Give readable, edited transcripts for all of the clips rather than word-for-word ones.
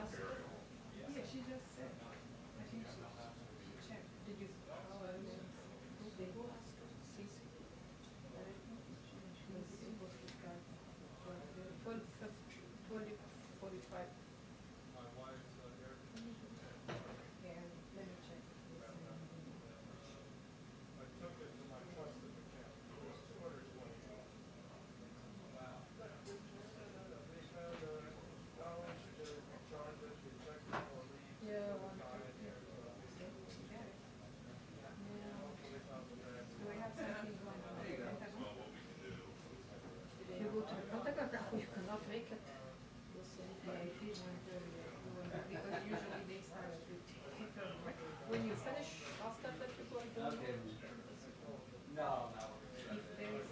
Yeah, she just said. I think she checked. Did you? Oh, they go ask her. See, she was supposed to start 20:45. Yeah, let me check. Yeah, 1:30. Okay, you got it. Now, do I have something going on? You go to the contact, you cannot make it. Yeah, if it's 1:30, because usually they start at 2. When you finish, after that you go to the No, no. if there is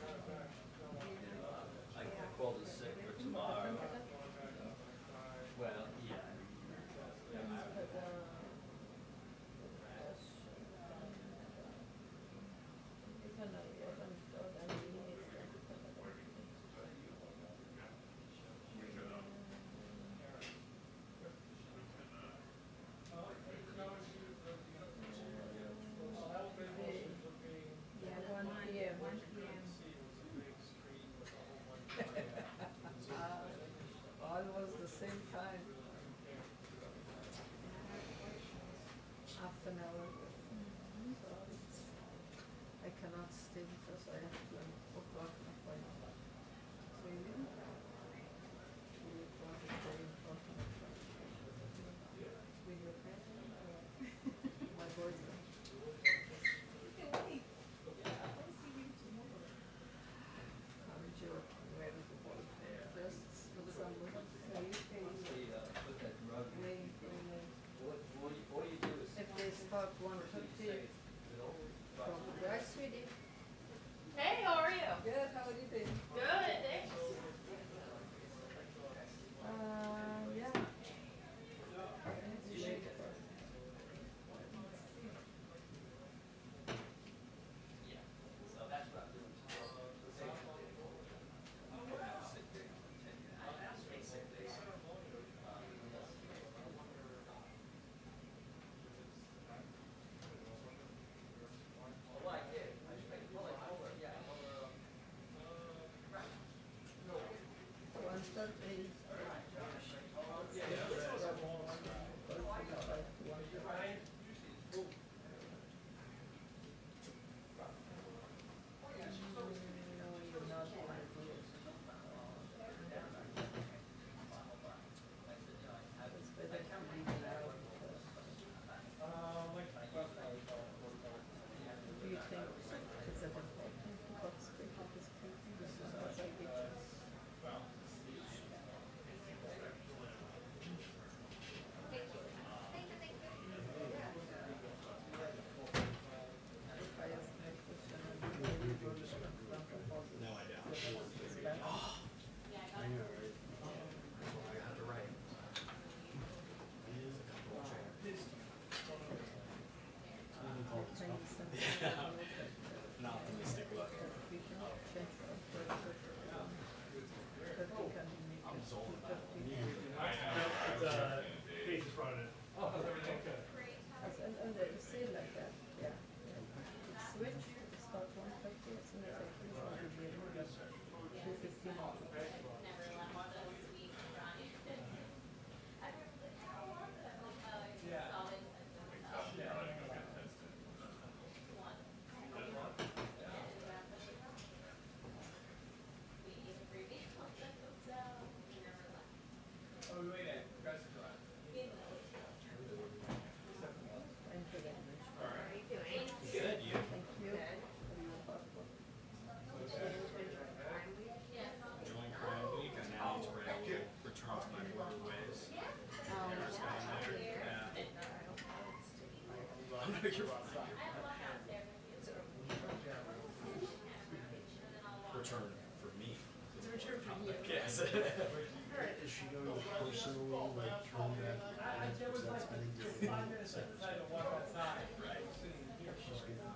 I called it sick for tomorrow. Well, yeah. yeah, 1 p.m. 1 p.m. Almost the same time. Half an hour. So I cannot stay because I have to 2 o'clock appointment. So you didn't? 3 o'clock is very important. With your family or my boyfriend? Okay, wait. I'll see you tomorrow. I'm joking. Where is the boyfriend? Just someone. So you stay Put that drug in. late for me. All you do is. If they start 1:30 from right, sweetie. Hey, how are you? Good, how are you doing? Good, thanks. Yeah. You shake it. Yeah. So that's what I'm doing tomorrow. I'm gonna have a sick day. I take sick days. Well, I did. I told her, yeah, I told her, right. 1:30. No, you're not going to do it. It's better to leave it out. Do you think it's an important to participate in this meeting? This is not like it just. If I ask my question and maybe you will just confront the boss. No, I don't. It's bad. I know, right? That's what I got to write. There's a couple of chairs. Saying something. An optimistic look. We cannot change from 30 can make I'm it sold about it. 50. Kate just brought it in. Oh, everything good. And they say it like that, yeah. It's switch, it start 1:30, as soon as I finish, I will be able to 2:15. Oh, wait, press it on. Thank you very much. How are you doing? Good, you? Thank you. For your passport. Enjoying Crime Week. I now need to write a little return to my border ways. There's guy in there. Yeah. Oh, no, you're fine. Return for me. It's a return from you. Yes. Is she going to personally, like, turn that? There was like 5 minutes I decided to walk outside. Right. She's gonna,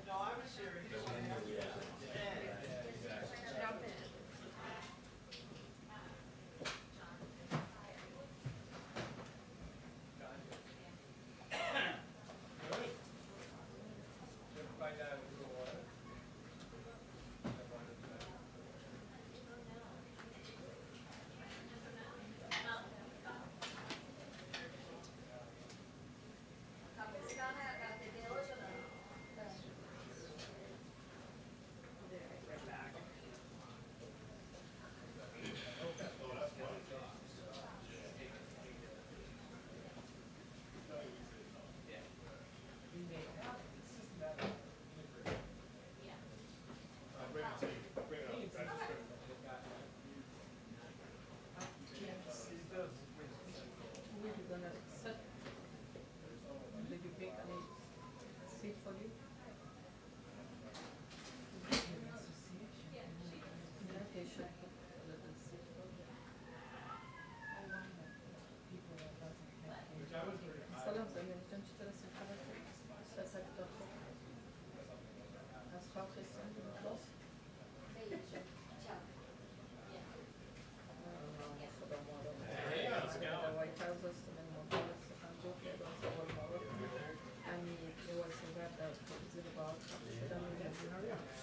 No, I was serious. Yeah, exactly. Jump in.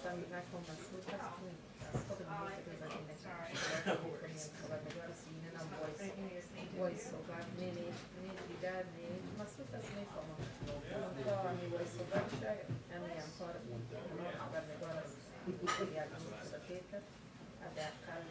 amigas com açúcar, todo mundo que usa aqui, né? Agora assim, né? Na voz, sogar, nele, ligar, nele, mas tudo assim, né? Como, a minha voz sogar, a minha fora, agora, e a música da teta, a da cara,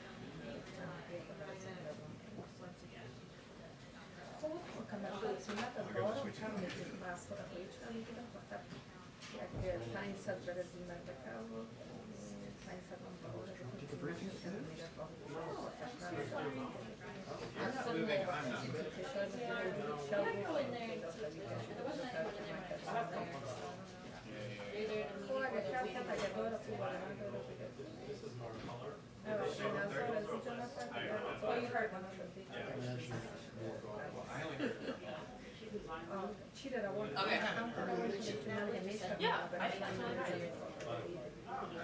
Cheated, I want to. Okay. Yeah, I think that's really great.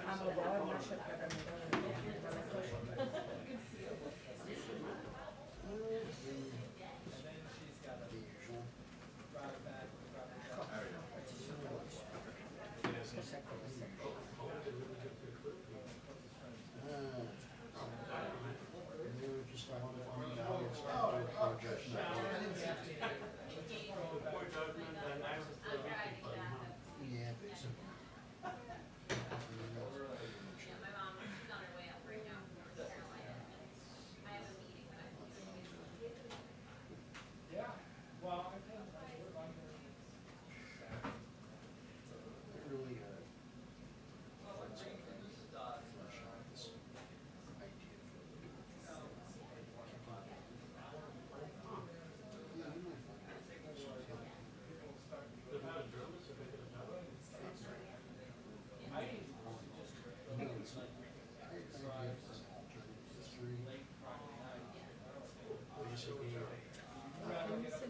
I'm a dog, my shit, I Just on balance, projects. Yeah, basically. Really, flesh out this idea for a little bit. Yeah, you might find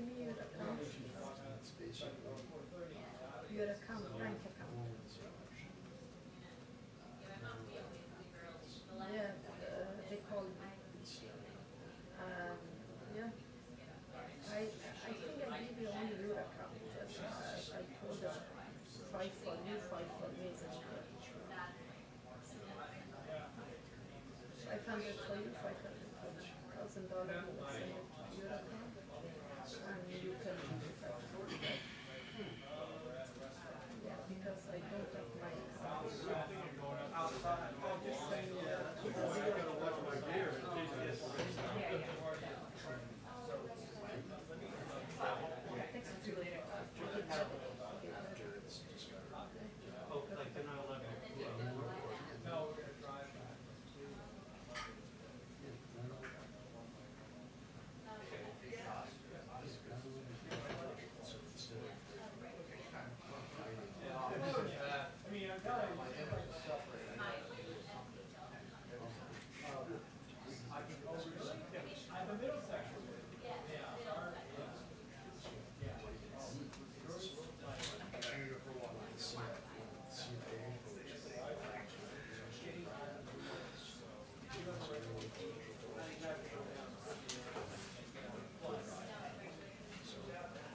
your account, bank account. Yeah, they call me. Yeah. I think I give you only your account. Just, I told them 5 for you, 5 for me. 500 for you, 500 for me. $1,000 will send it to your account. And you can use it. Yeah, because I don't have my account.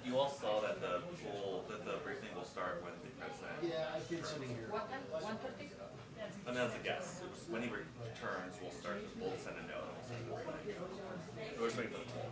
You all saw that the briefing will start when the president Yeah, I've been sitting here. What time? 1:50? announces a guest. When he returns, we'll send a note. We're just waiting for the poll.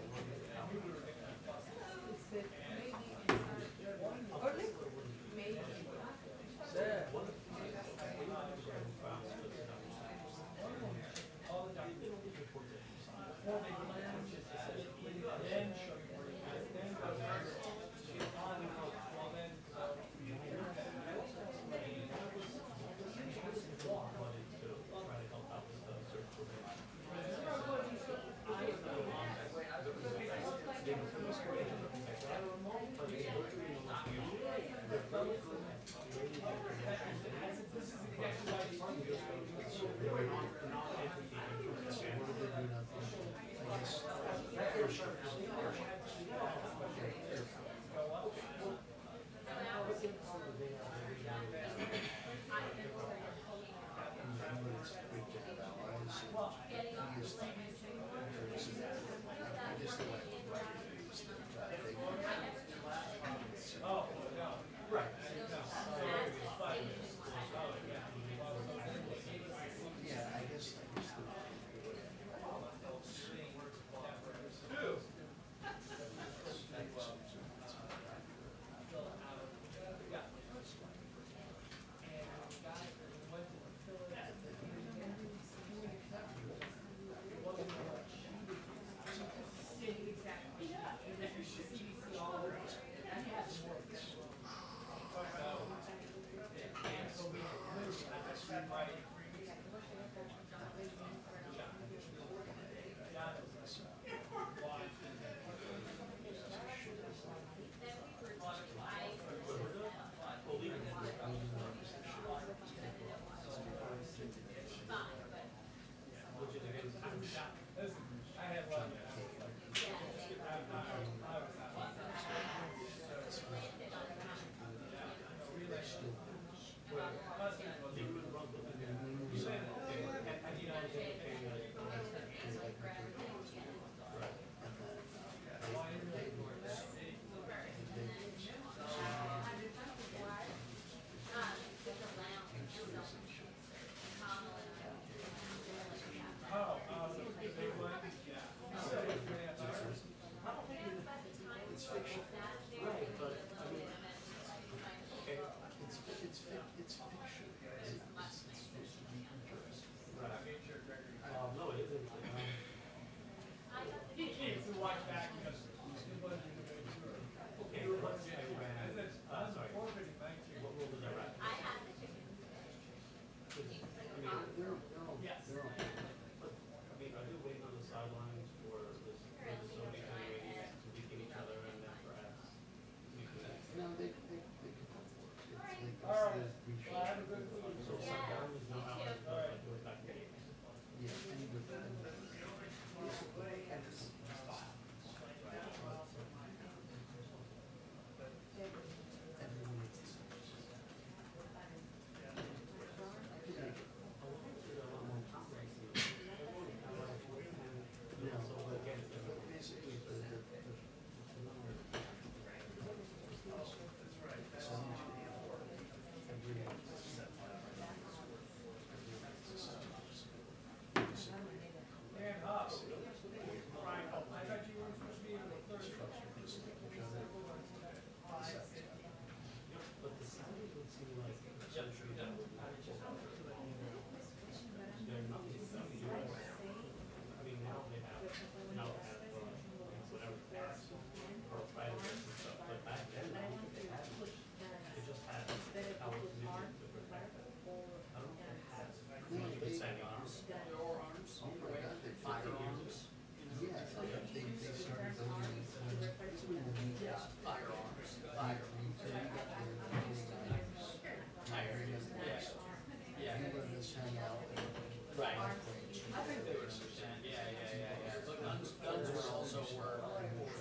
or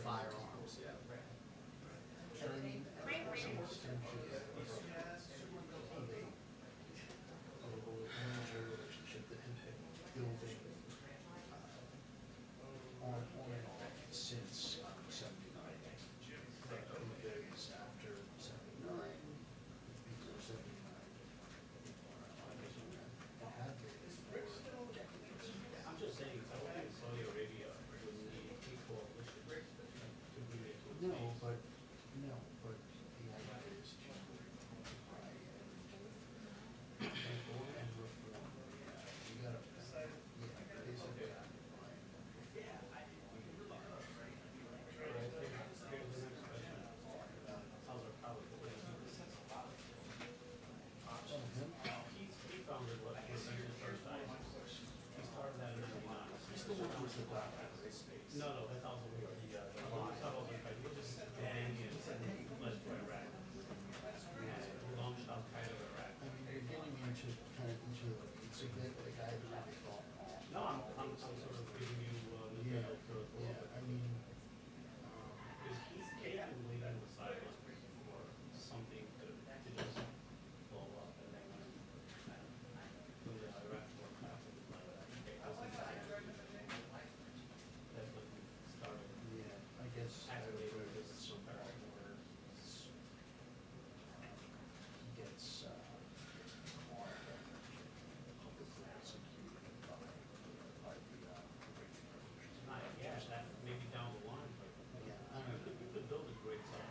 firearms, yeah. And I mean, some extension of a manager relationship that had been building on and off since 79. Because after 79, before 79, it had been for decades. I'm just saying, I don't think Saudi Arabia would need a coalition to bring it to a No, peace. but the idea is to try and reform. You gotta, basically, How's our power going? He founded what, the first ISIS. He started that in 99. he's the one who's the doctor, right? No, that's also weird. He just bang and left to Iraq. Launched Al Qaeda of Iraq. I mean, you're getting into kind of into the weeds a bit, like I haven't really thought. No, I'm sort of giving you, Yeah, the yeah, I mean, because he came and laid on the sideline for something to just blow up and then when the Iraq war happened, that's when started. yeah, I guess I would go with some part where he gets caught publicly executed by the Iranian Revolution. Yeah, that maybe down the line, but Yeah, I don't know. you could build a great song.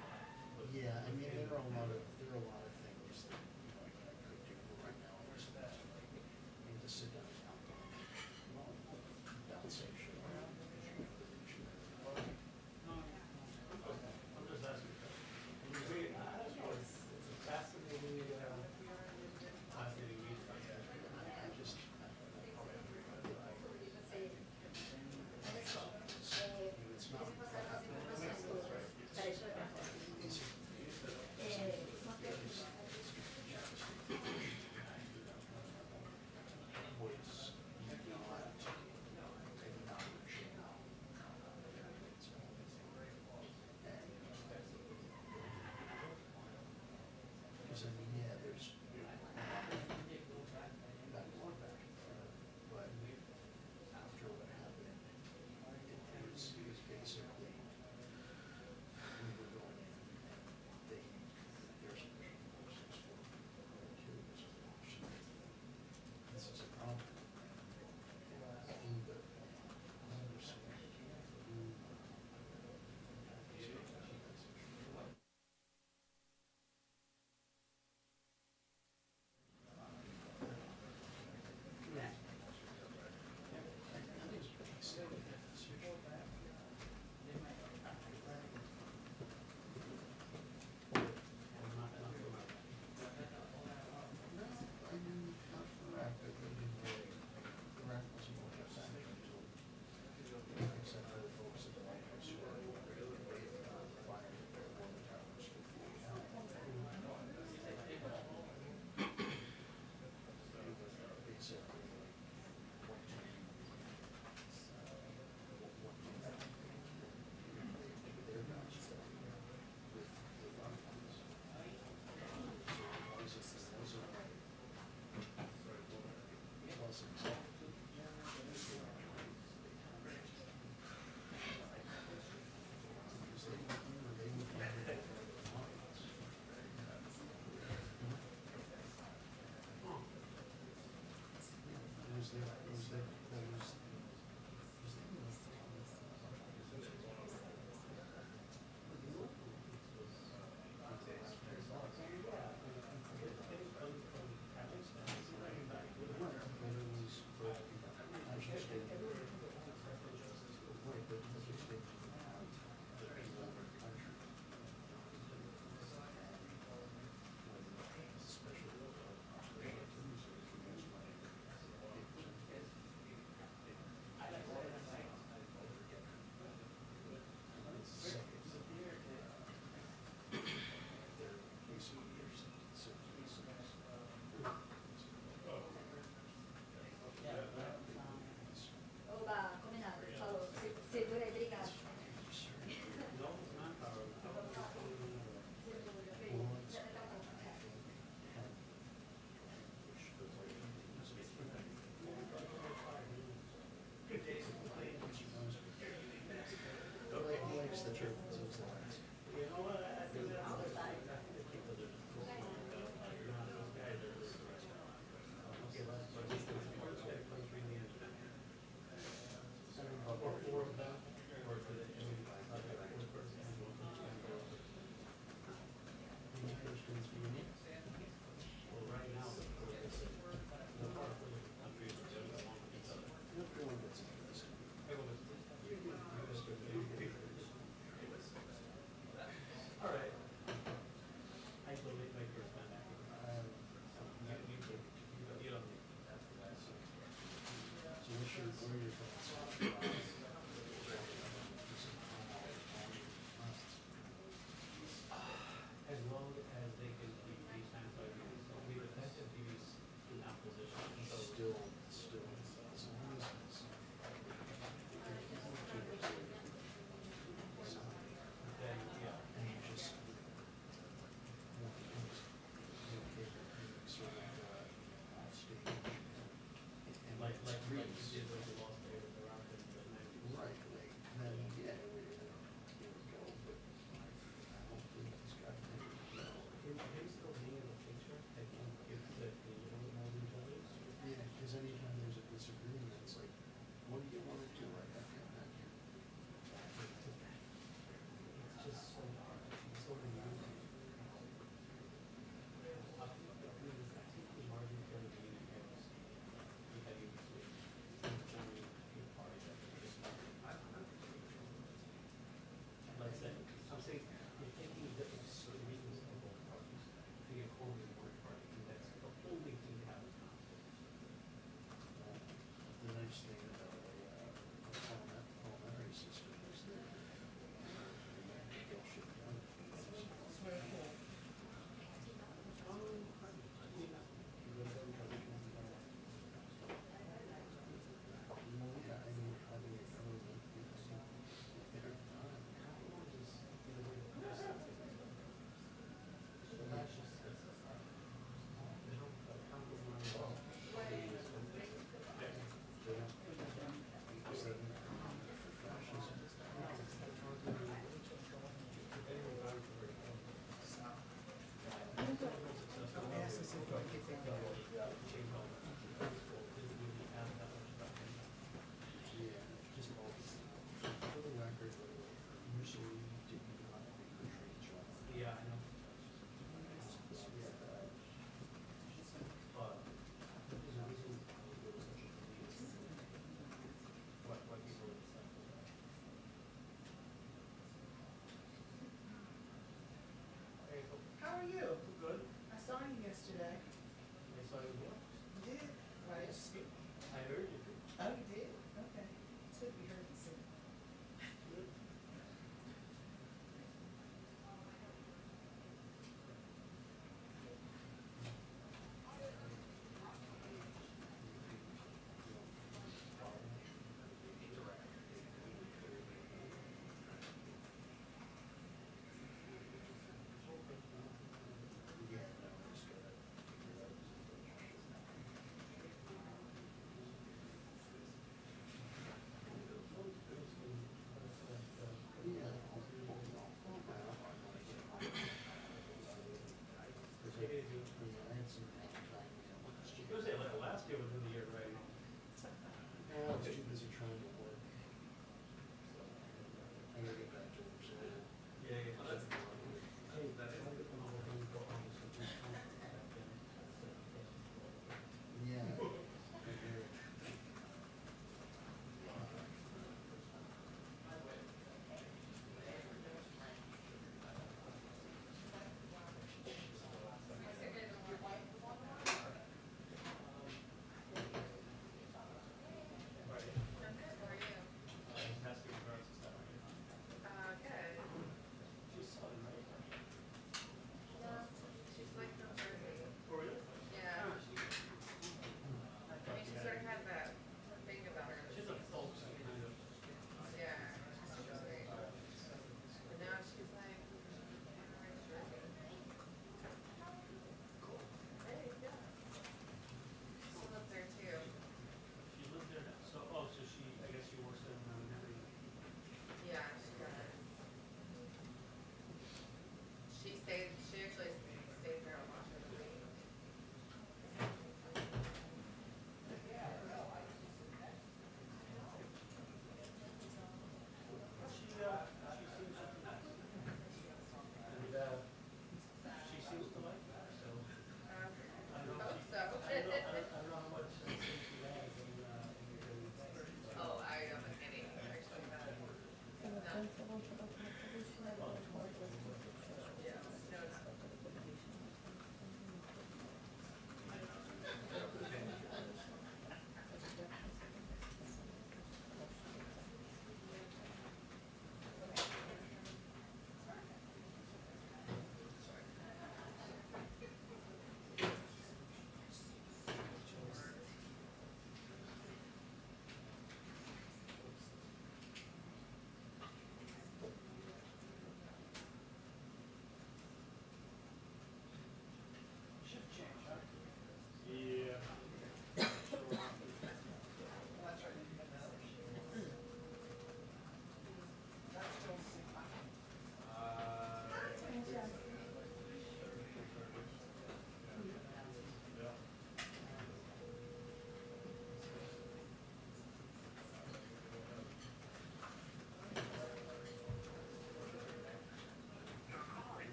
Yeah, I mean, there are a lot of things that, I could do right now. I just need to sit down and count them. Don't say shit. I'm just asking. I don't know, it's a fascinating read. I just, it's not what happened. Was not because I mean, yeah, there's back and forth, but after what happened, it was basically we were going in and their special forces were going to this is a problem. Except for the folks at the White House who are fired before the towers basically their guns with our guns. What are your thoughts on As long as they can keep these Samsung units, so we the tested TVs in that position, so. still, as long as it's. Then, yeah. And you just. Want to use, sort of, off stage. And Like it's we reasons. did when we lost the router in the 90s.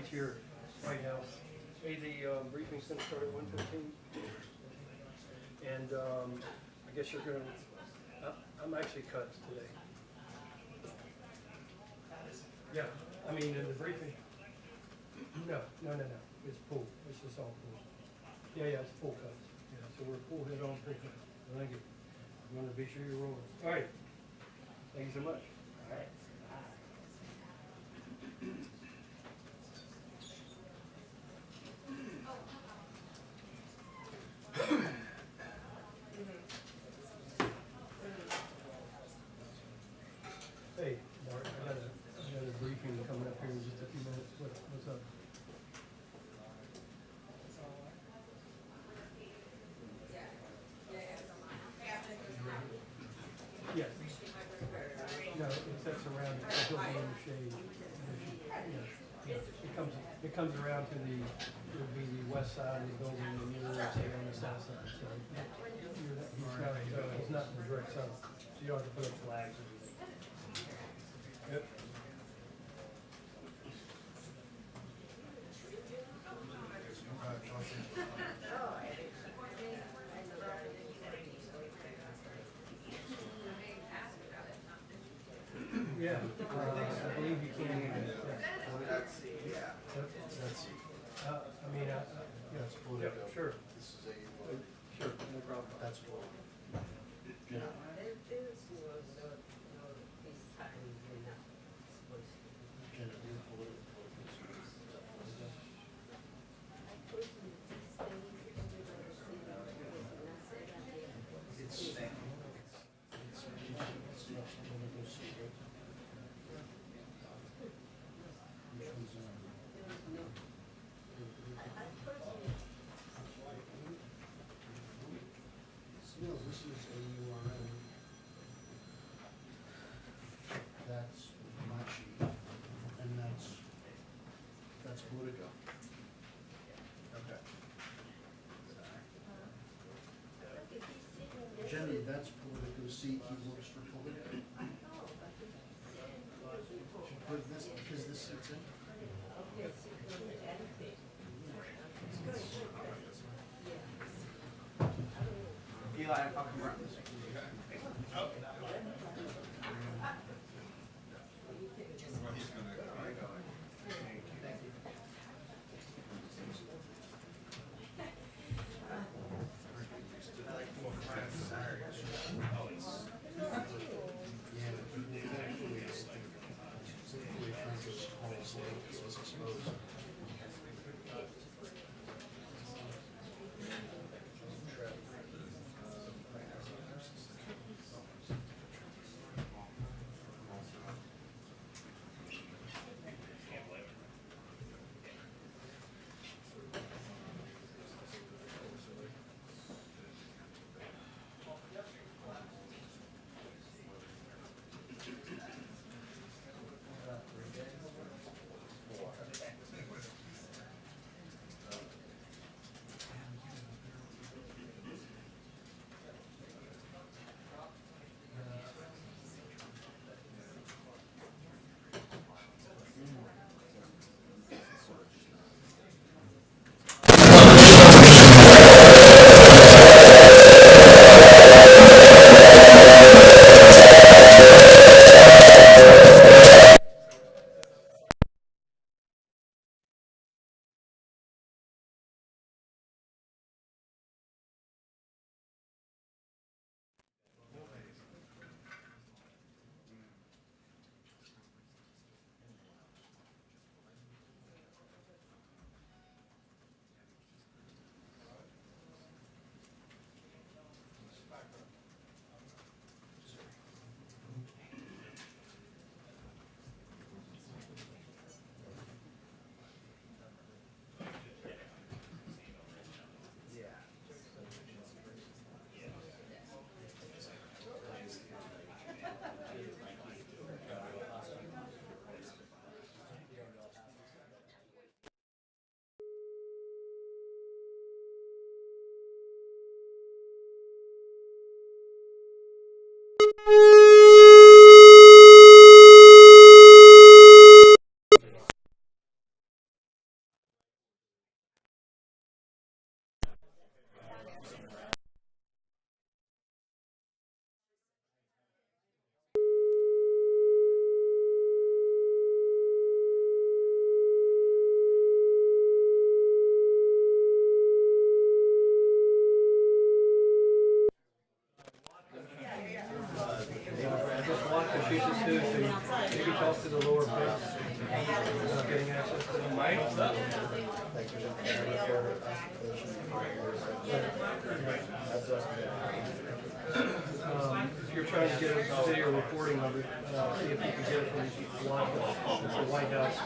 updates here right now. Hey, the briefing's gonna start at 1:15. And I guess you're gonna, I'm actually cut today. Yeah, I mean, in the briefing. No, it's pool, it's just all pool. Yeah, it's pool cuts. Yeah, so we're pool head on pool cuts. Thank you. I'm gonna be sure you're rolling. All right. Thank you so much. All right. Hey, Mark, I got a briefing coming up here in just a few minutes. What's up? Yes. No, it sets around, it'll be in the shade. It comes around to the, it'll be the west side of the building and you're say on the south side, so. He's not in the direct south, so you don't have to put up flags or anything. Yep. Yeah, I believe you can. That's, yeah. That's, I mean, yeah, that's political. yeah, sure, This is a, sure, no problem. that's what. Yeah. Jenna, you're political. It's much political secret. Which one's, no, this is a URL. just watch the pieces too, so you maybe talk to the lower pits about getting access to the mic. If you're trying to get a video recording of it, see if you can get it from the White House.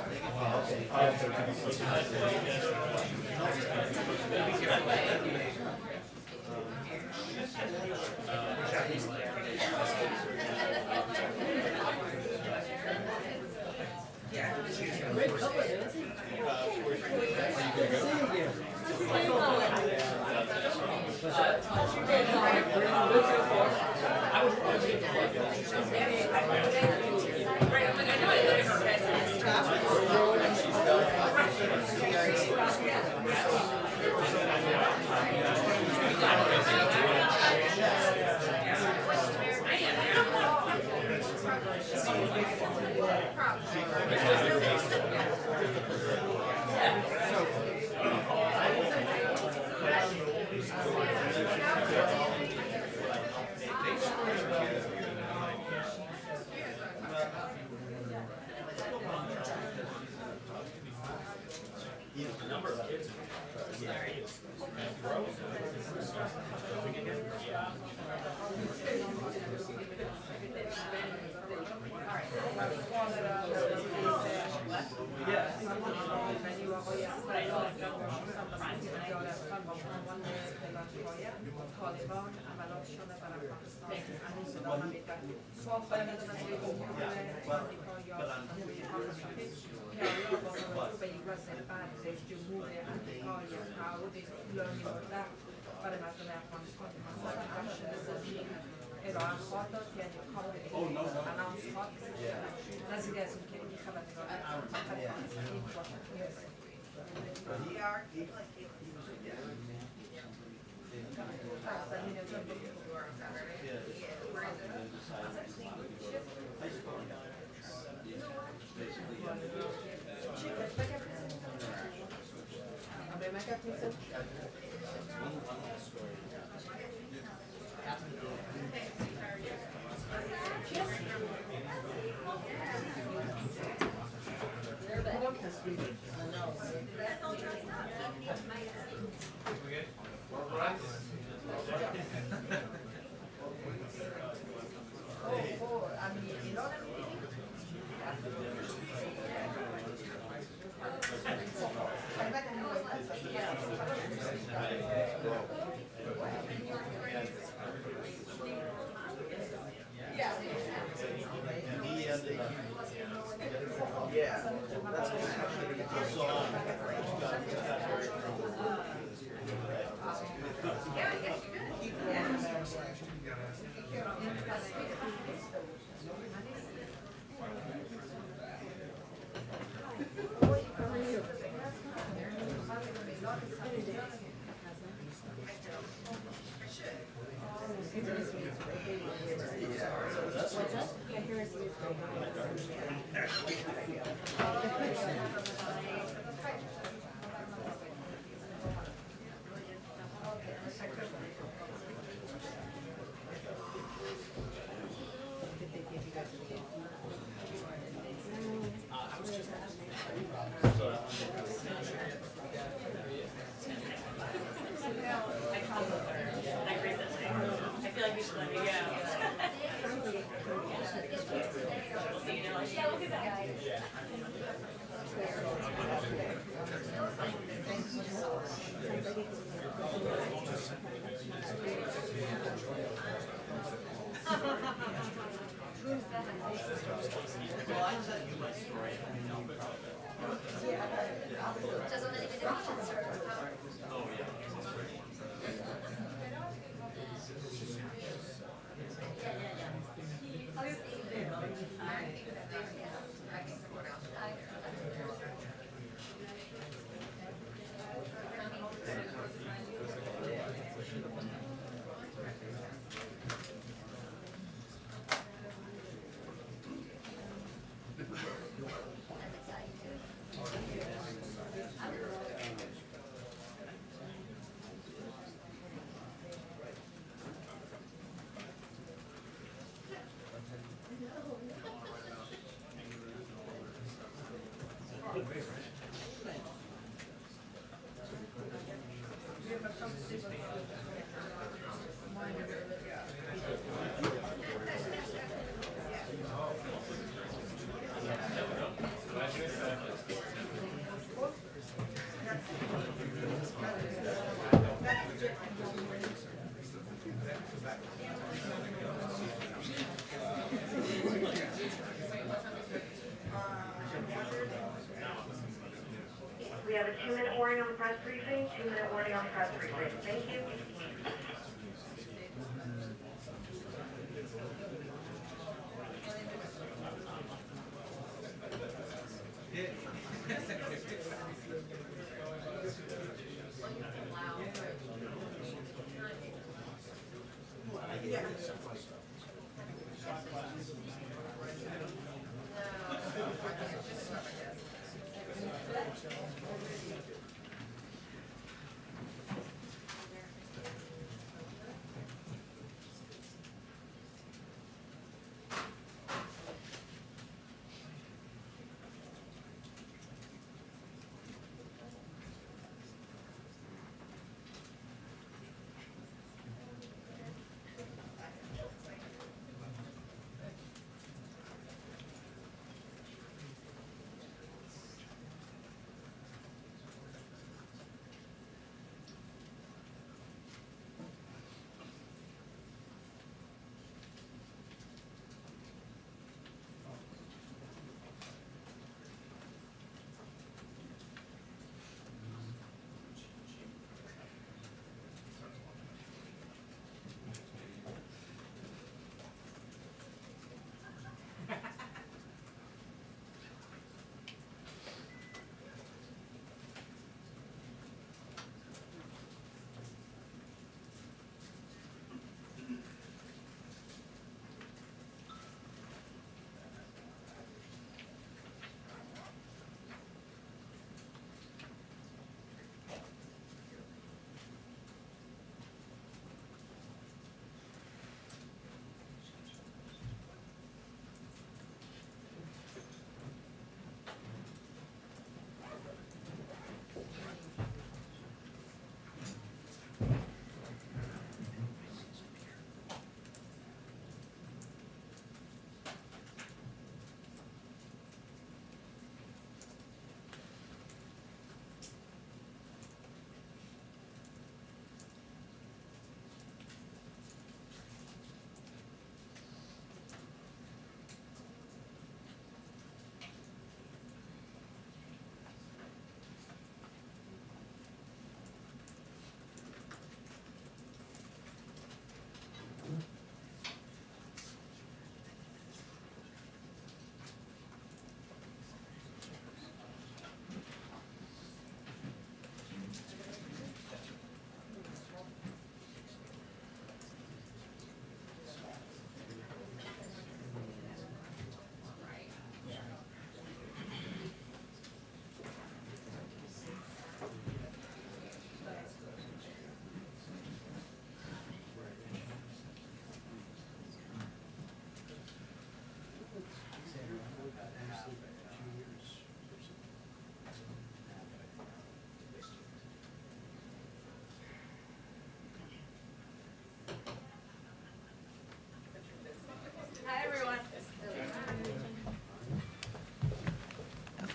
have a 2-minute warning on the press briefing, 2-minute warning on the press briefing. Thank you.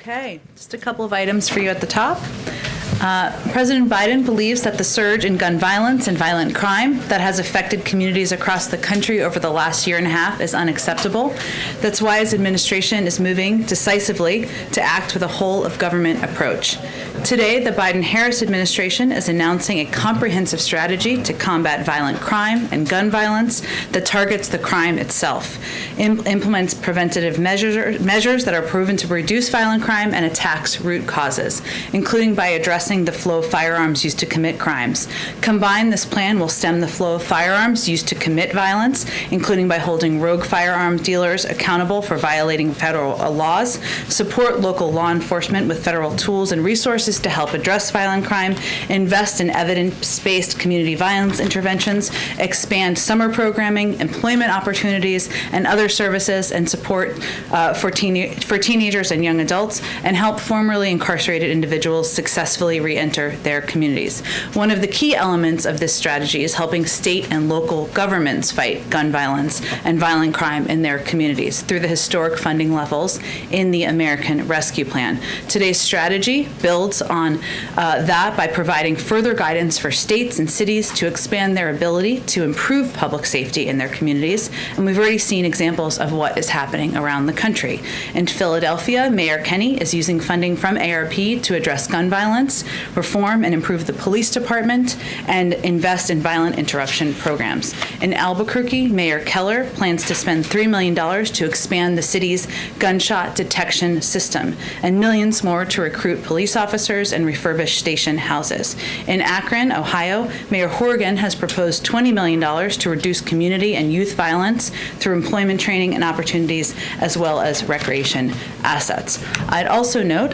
Okay, just a couple of items for you at the top. President Biden believes that the surge in gun violence and violent crime that has affected communities across the country over the last year and a half is unacceptable. That's why his administration is moving decisively to act with a whole-of-government approach. Today, the Biden-Harris administration is announcing a comprehensive strategy to combat violent crime and gun violence that targets the crime itself, implements preventative measures that are proven to reduce violent crime and attacks root causes, including by addressing the flow of firearms used to commit crimes. Combined, this plan will stem the flow of firearms used to commit violence, including by holding rogue firearm dealers accountable for violating federal laws, support local law enforcement with federal tools and resources to help address violent crime, invest in evidence-based community violence interventions, expand summer programming, employment opportunities, and other services and support for teenagers and young adults, and help formerly incarcerated individuals successfully re-enter their communities. One of the key elements of this strategy is helping state and local governments fight gun violence and violent crime in their communities through the historic funding levels in the American Rescue Plan. Today's strategy builds builds on that by providing further guidance for states and cities to expand their ability to improve public safety in their communities. And we've already seen examples of what is happening around the country. In Philadelphia, Mayor Kenny is using funding from ARP to address gun violence, reform and improve the police department, and invest in violent interruption programs. In Albuquerque, Mayor Keller plans to spend $3 million to expand the city's gunshot detection system, and millions more to recruit police officers and refurbish station houses. In Akron, Ohio, Mayor Horgan has proposed $20 million to reduce community and youth violence through employment training and opportunities, as well as recreation assets. I'd also note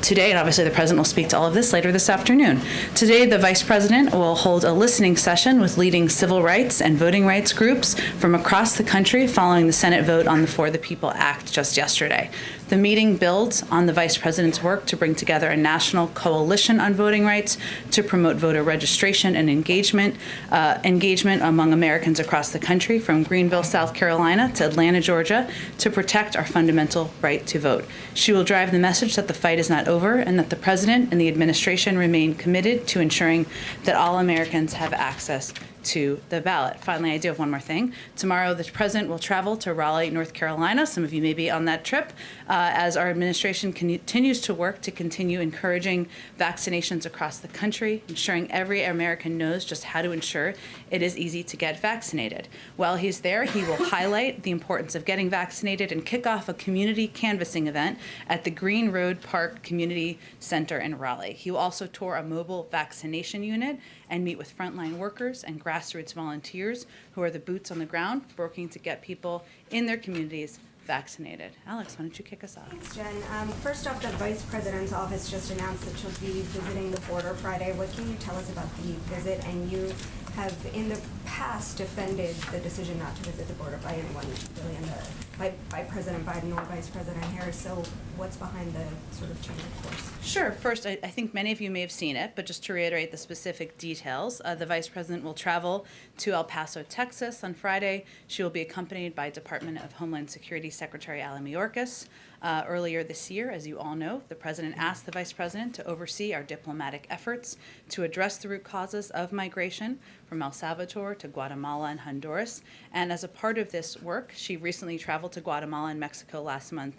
today, and obviously the President will speak to all of this later this afternoon, today the Vice President will hold a listening session with leading civil rights and voting rights groups from across the country following the Senate vote on the For the People Act just yesterday. The meeting builds on the Vice President's work to bring together a national coalition on voting rights to promote voter registration and engagement among Americans across the country, from Greenville, South Carolina to Atlanta, Georgia, to protect our fundamental right to vote. She will drive the message that the fight is not over and that the President and the administration remain committed to ensuring that all Americans have access to the ballot. Finally, I do have one more thing. Tomorrow, the President will travel to Raleigh, North Carolina. Some of you may be on that trip, as our administration continues to work to continue encouraging vaccinations across the country, ensuring every American knows just how to ensure it is easy to get vaccinated. While he's there, he will highlight the importance of getting vaccinated and kick off a community canvassing event at the Green Road Park Community Center in Raleigh. He will also tour a mobile vaccination unit and meet with frontline workers and grassroots volunteers who are the boots on the ground working to get people in their communities vaccinated. Alex, why don't you kick us off? Thanks, Jen. First off, the Vice President's office just announced that she'll be visiting the border Friday. What can you tell us about the visit? And you have in the past defended the decision not to visit the border by anyone, really, by President Biden or Vice President Harris. So what's behind the sort of change of course? Sure. First, I think many of you may have seen it, but just to reiterate the specific details, the Vice President will travel to El Paso, Texas on Friday. She will be accompanied by Department of Homeland Security Secretary Alan Mayorkas. Earlier this year, as you all know, the President asked the Vice President to oversee our diplomatic efforts to address the root causes of migration from El Salvador to Guatemala and Honduras. And as a part of this work, she recently traveled to Guatemala and Mexico last month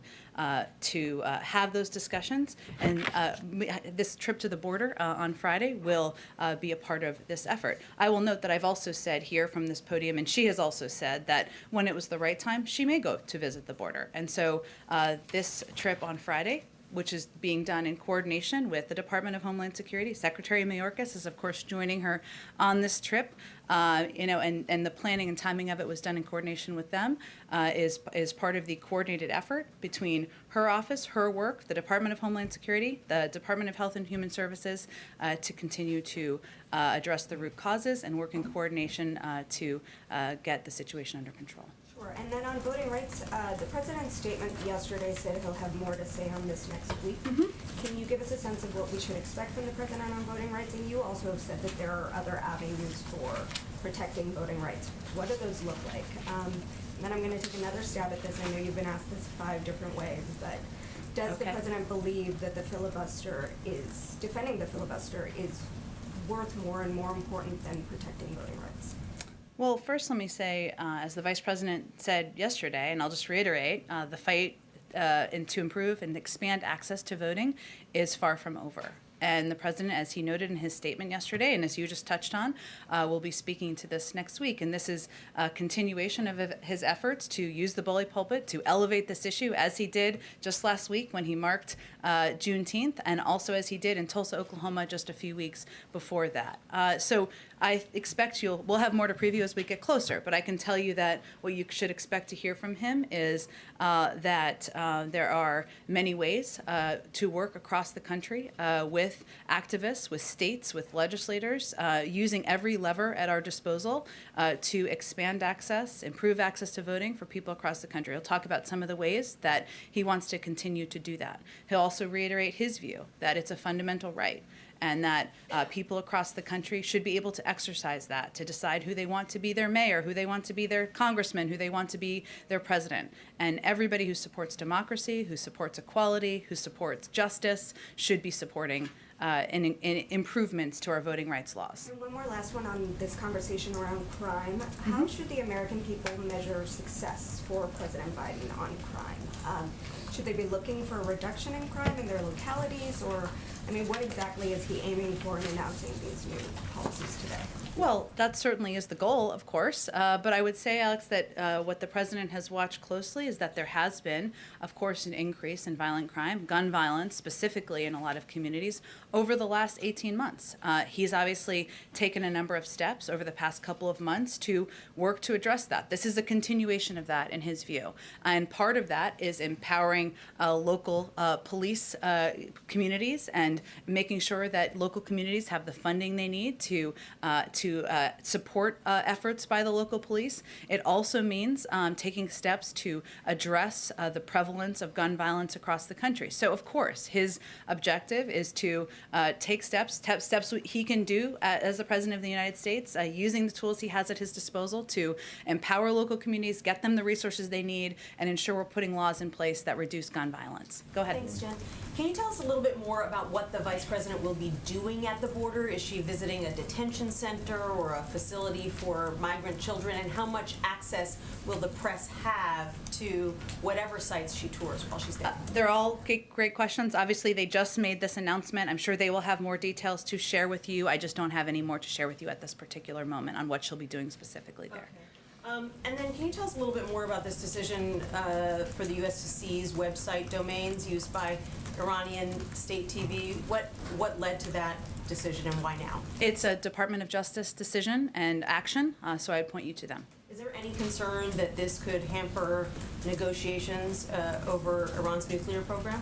to have those discussions. And this trip to the border on Friday will be a part of this effort. I will note that I've also said here from this podium, and she has also said that when it was the right time, she may go to visit the border. And so this trip on Friday, which is being done in coordination with the Department of Homeland Security. Secretary Mayorkas is, of course, joining her on this trip. And the planning and timing of it was done in coordination with them, is part of the coordinated effort between her office, her work, the Department of Homeland Security, the Department of Health and Human Services, to continue to address the root causes and work in coordination to get the situation under control. Sure. And then on voting rights, the President's statement yesterday said he'll have more to say on this next week. Mm-hmm. Can you give us a sense of what we should expect from the President on voting rights? And you also have said that there are other avenues for protecting voting rights. What do those look like? Then I'm going to take another stab at this. I know you've been asked this 5 different ways, but does the President believe that defending the filibuster is worth more and more important than protecting voting rights? Well, first let me say, as the Vice President said yesterday, and I'll just reiterate, the fight to improve and expand access to voting is far from over. And the President, as he noted in his statement yesterday, and as you just touched on, will be speaking to this next week. And this is a continuation of his efforts to use the bully pulpit to elevate this issue, as he did just last week when he marked Juneteenth, and also as he did in Tulsa, Oklahoma just a few weeks before that. So I expect we'll have more to preview as we get closer, but I can tell you that what you should expect to hear from him is that there are many ways to work across the country with activists, with states, with legislators, using every lever at our disposal to expand access, improve access to voting for people across the country. He'll talk about some of the ways that he wants to continue to do that. He'll also reiterate his view that it's a fundamental right. and that people across the country should be able to exercise that, to decide who they want to be their mayor, who they want to be their congressman, who they want to be their president. And everybody who supports democracy, who supports equality, who supports justice should be supporting in improvements to our voting rights laws. And one more last one on this conversation around crime. How should the American people measure success for President Biden on crime? Should they be looking for a reduction in crime in their localities, or, I mean, what exactly is he aiming for in announcing these new policies today? Well, that certainly is the goal, of course. But I would say, Alex, that what the president has watched closely is that there has been, of course, an increase in violent crime, gun violence specifically in a lot of communities over the last 18 months. He's obviously taken a number of steps over the past couple of months to work to address that. This is a continuation of that in his view. And part of that is empowering local police communities and making sure that local communities have the funding they need to support efforts by the local police. It also means taking steps to address the prevalence of gun violence across the country. So, of course, his objective is to take steps he can do as the President of the United States, using the tools he has at his disposal to empower local communities, get them the resources they need, and ensure we're putting laws in place that reduce gun violence. Go ahead. Thanks, Jen. Can you tell us a little bit more about what the Vice President will be doing at the border? Is she visiting a detention center or a facility for migrant children? And how much access will the press have to whatever sites she tours while she's there? They're all great questions. Obviously, they just made this announcement. I'm sure they will have more details to share with you. I just don't have any more to share with you at this particular moment on what she'll be doing specifically there. Okay. And then can you tell us a little bit more about this decision for the U.S. to seize website domains used by Iranian state TV? What led to that decision and why now? It's a Department of Justice decision and action, so I'd point you to them. Is there any concern that this could hamper negotiations over Iran's nuclear program?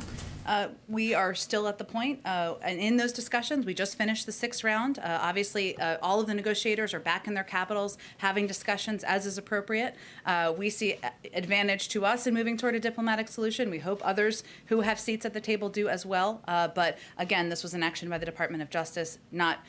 We are still at the point, and in those discussions, we just finished the 6th round. Obviously, all of the negotiators are back in their capitals, having discussions as is appropriate. We see advantage to us in moving toward a diplomatic solution. We hope others who have seats at the table do as well. But again, this was an action by the Department of Justice, not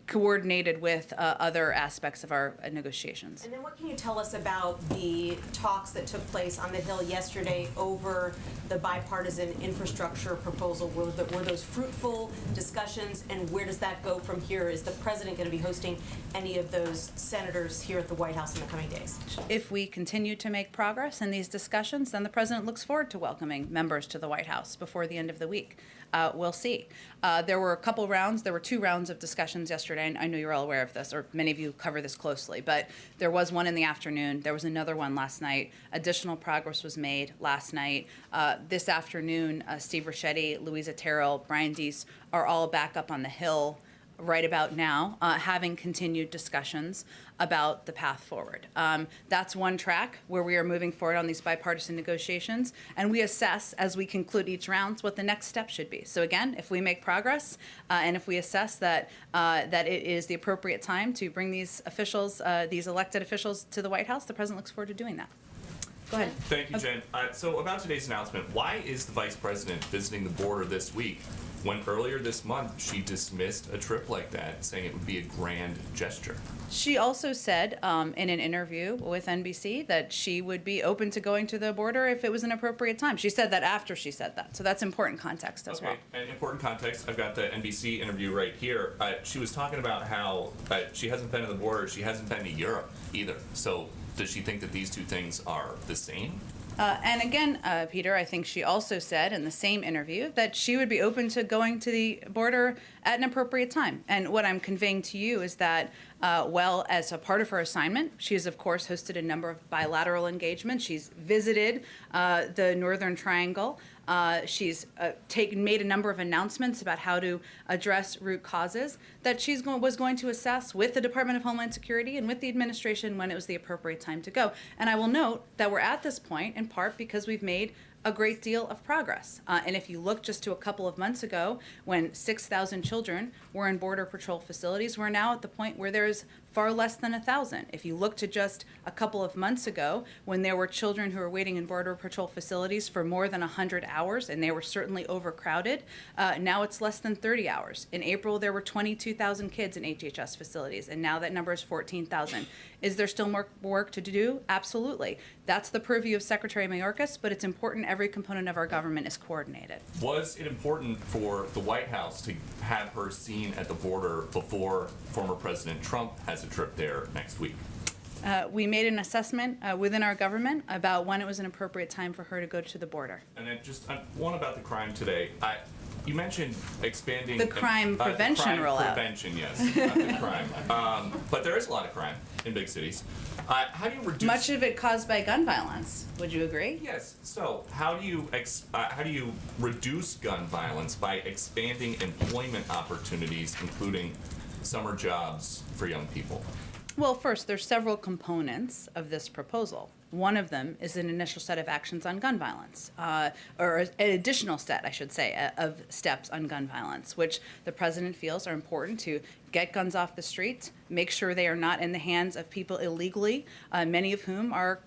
coordinated with other aspects of our negotiations. And then what can you tell us about the talks that took place on the Hill yesterday over the bipartisan infrastructure proposal? Were those fruitful discussions, and where does that go from here? Is the president going to be hosting any of those senators here at the White House in the coming days? If we continue to make progress in these discussions, then the president looks forward to welcoming members to the White House before the end of the week. We'll see. There were a couple rounds. There were 2 rounds of discussions yesterday, and I know you're all aware of this, or many of you cover this closely, but there was one in the afternoon. There was another one last night. Additional progress was made last night. This afternoon, Steve Ricchetti, Louisa Terrell, Brian Deese are all back up on the Hill right about now, having continued discussions about the path forward. That's one track where we are moving forward on these bipartisan negotiations, and we assess as we conclude each round what the next step should be. So again, if we make progress and if we assess that it is the appropriate time to bring these officials, these elected officials to the White House, the president looks forward to doing that. Go ahead. Thank you, Jen. So about today's announcement, why is the Vice President visiting the border this week when earlier this month she dismissed a trip like that, saying it would be a grand gesture? She also said in an interview with NBC that she would be open to going to the border if it was an appropriate time. She said that after she said that, so that's important context as well. Okay, and important context, I've got the NBC interview right here. She was talking about how she hasn't been to the border, she hasn't been to Europe either. So does she think that these two things are the same? And again, Peter, I think she also said in the same interview that she would be open to going to the border at an appropriate time. And what I'm conveying to you is that, well, as a part of her assignment, she has, of course, hosted a number of bilateral engagements. She's visited the Northern Triangle. She's made a number of announcements about how to address root causes that she was going to assess with the Department of Homeland Security and with the administration when it was the appropriate time to go. And I will note that we're at this point in part because we've made a great deal of progress. And if you look just to a couple of months ago when 6,000 children were in Border Patrol facilities, we're now at the point where there's far less than 1,000. If you look to just a couple of months ago, when there were children who were waiting in Border Patrol facilities for more than 100 hours, and they were certainly overcrowded, now it's less than 30 hours. In April, there were 22,000 kids in HHS facilities, and now that number is 14,000. Is there still more work to do? Absolutely. That's the purview of Secretary Mayorkas, but it's important every component of our government is coordinated. Was it important for the White House to have her seen at the border before former President Trump has a trip there next week? We made an assessment within our government about when it was an appropriate time for her to go to the border. And then just one about the crime today. You mentioned expanding The crime prevention crime rollout. Prevention, yes, not the crime. But there is a lot of crime in big cities. How do you reduce? Much of it caused by gun violence. Would you agree? Yes. So how do you reduce gun violence by expanding employment opportunities, including summer jobs for young people? Well, first, there's several components of this proposal. One of them is an initial set of actions on gun violence, or an additional set, I should say, of steps on gun violence, which the president feels are important to get guns off the streets, make sure they are not in the hands of people illegally, many of whom are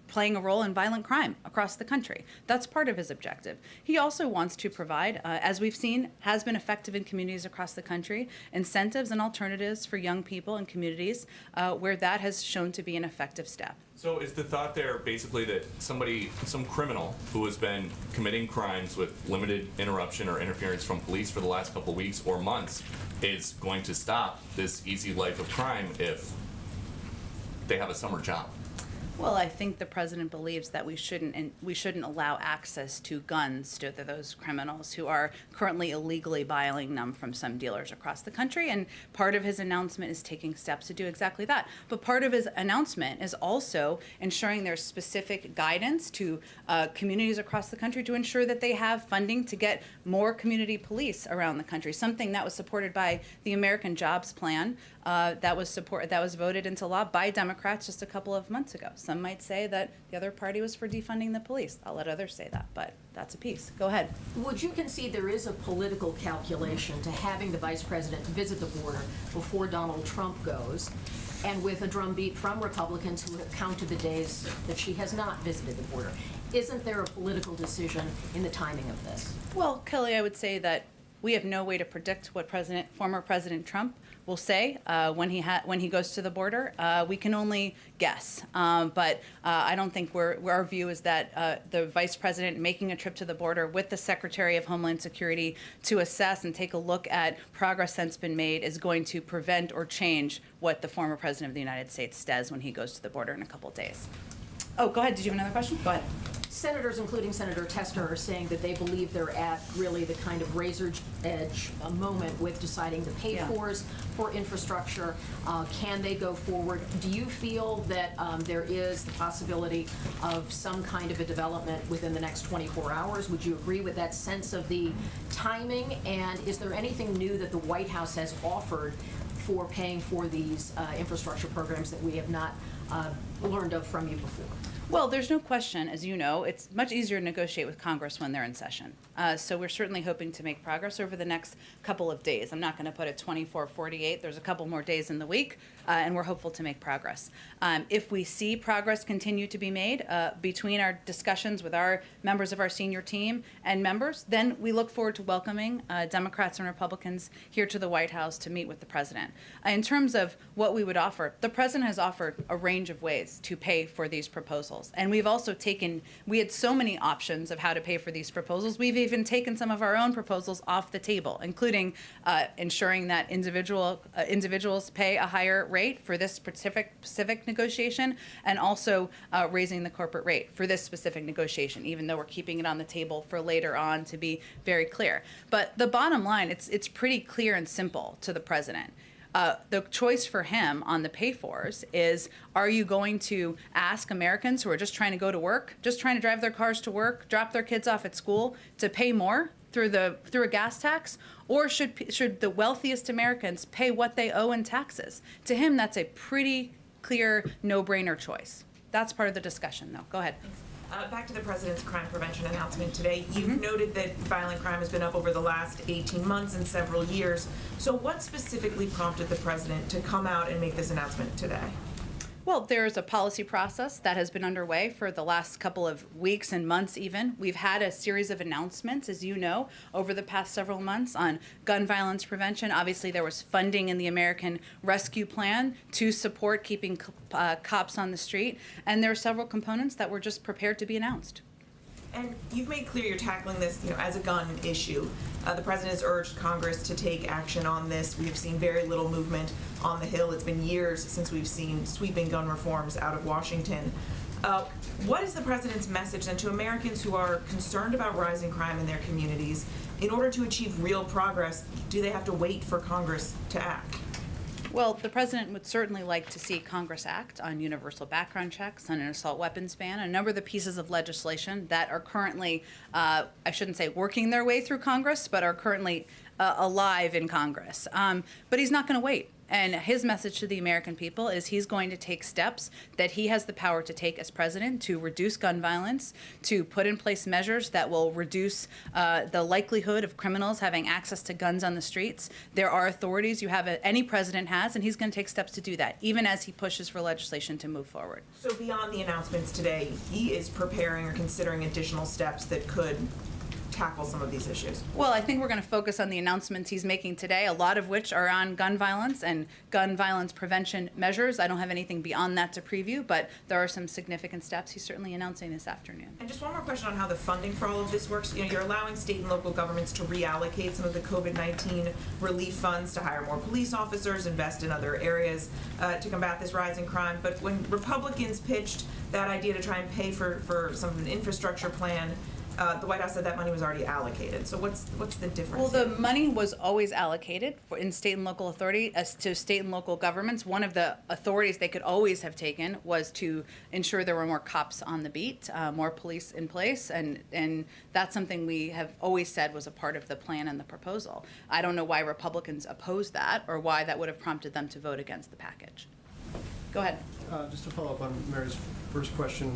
playing a role in violent crime across the country. That's part of his objective. He also wants to provide, as we've seen, has been effective in communities across the country, incentives and alternatives for young people and communities where that has shown to be an effective step. So is the thought there basically that some criminal who has been committing crimes with limited interruption or interference from police for the last couple of weeks or months is going to stop this easy life of crime if they have a summer job? Well, I think the president believes that we shouldn't allow access to guns to those criminals who are currently illegally buying them from some dealers across the country. And part of his announcement is taking steps to do exactly that. But part of his announcement is also ensuring there's specific guidance to communities across the country to ensure that they have funding to get more community police around the country. Something that was supported by the American Jobs Plan that was voted into law by Democrats just a couple of months ago. Some might say that the other party was for defunding the police. I'll let others say that, but that's a piece. Go ahead. Would you concede there is a political calculation to having the vice president visit the border before Donald Trump goes, and with a drumbeat from Republicans who have counted the days that she has not visited the border? Isn't there a political decision in the timing of this? Well, Kelly, I would say that we have no way to predict what former President Trump will say when he goes to the border. We can only guess, but I don't think our view is that the vice president making a trip to the border with the Secretary of Homeland Security to assess and take a look at progress that's been made is going to prevent or change what the former president of the United States says when he goes to the border in a couple of days. Oh, go ahead. Did you have another question? Go ahead. Senators, including Senator Tester, are saying that they believe they're at really the kind of razor's edge moment with deciding the pay-fors for infrastructure. Can they go forward? Do you feel that there is the possibility of some kind of a development within the next 24 hours? Would you agree with that sense of the timing? And is there anything new that the White House has offered for paying for these infrastructure programs that we have not learned of from you before? Well, there's no question, as you know, it's much easier to negotiate with Congress when they're in session. So we're certainly hoping to make progress over the next couple of days. I'm not going to put it 24, 48. There's a couple more days in the week, and we're hopeful to make progress. If we see progress continue to be made between our discussions with our members of our senior team and members, then we look forward to welcoming Democrats and Republicans here to the White House to meet with the president. In terms of what we would offer, the president has offered a range of ways to pay for these proposals. And we've also we had so many options of how to pay for these proposals. We've even taken some of our own proposals off the table, including ensuring that individuals pay a higher rate for this specific negotiation, and also raising the corporate rate for this specific negotiation, even though we're keeping it on the table for later on to be very clear. But the bottom line, it's pretty clear and simple to the president. The choice for him on the pay-fors is, are you going to ask Americans who are just trying to go to work, just trying to drive their cars to work, drop their kids off at school, to pay more through a gas tax? Or should the wealthiest Americans pay what they owe in taxes? To him, that's a pretty clear no-brainer choice. That's part of the discussion, though. Go ahead. Back to the president's crime prevention announcement today. You've noted that violent crime has been up over the last 18 months and several years. So what specifically prompted the president to come out and make this announcement today? Well, there's a policy process that has been underway for the last couple of weeks and months even. We've had a series of announcements, as you know, over the past several months on gun violence prevention. Obviously, there was funding in the American Rescue Plan to support keeping cops on the street, and there are several components that were just prepared to be announced. And you've made clear you're tackling this, as a gun issue. The president has urged Congress to take action on this. We have seen very little movement on the Hill. It's been years since we've seen sweeping gun reforms out of Washington. What is the president's message then to Americans who are concerned about rising crime in their communities? In order to achieve real progress, do they have to wait for Congress to act? Well, the president would certainly like to see Congress act on universal background checks, on an assault weapons ban, a number of the pieces of legislation that are currently, I shouldn't say working their way through Congress, but are currently alive in Congress. But he's not going to wait. And his message to the American people is he's going to take steps that he has the power to take as president to reduce gun violence, to put in place measures that will reduce the likelihood of criminals having access to guns on the streets. There are authorities any president has, and he's going to take steps to do that, even as he pushes for legislation to move forward. So beyond the announcements today, he is preparing or considering additional steps that could tackle some of these issues? Well, I think we're going to focus on the announcements he's making today, a lot of which are on gun violence and gun violence prevention measures. I don't have anything beyond that to preview, but there are some significant steps he's certainly announcing this afternoon. And just one more question on how the funding for all of this works. You're allowing state and local governments to reallocate some of the COVID-19 relief funds to hire more police officers, invest in other areas to combat this rising crime. But when Republicans pitched that idea to try and pay for some of an infrastructure plan, the White House said that money was already allocated. So what's the difference? Well, the money was always allocated in state and local authority to state and local governments. One of the authorities they could always have taken was to ensure there were more cops on the beat, more police in place, and that's something we have always said was a part of the plan and the proposal. I don't know why Republicans opposed that or why that would have prompted them to vote against the package. Go ahead. Just to follow up on Mary's first question,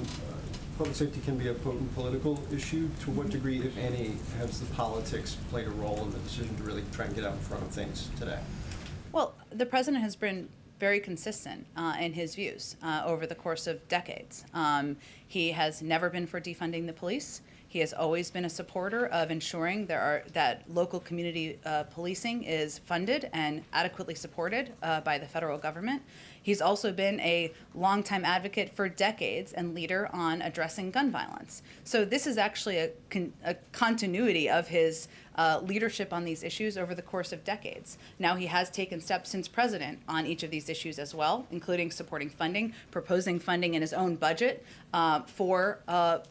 public safety can be a potent political issue. To what degree, if any, has the politics played a role in the decision to really try and get out in front of things today? Well, the president has been very consistent in his views over the course of decades. He has never been for defunding the police. He has always been a supporter of ensuring that local community policing is funded and adequately supported by the federal government. He's also been a longtime advocate for decades and leader on addressing gun violence. So this is actually a continuity of his leadership on these issues over the course of decades. Now he has taken steps since president on each of these issues as well, including supporting funding, proposing funding in his own budget for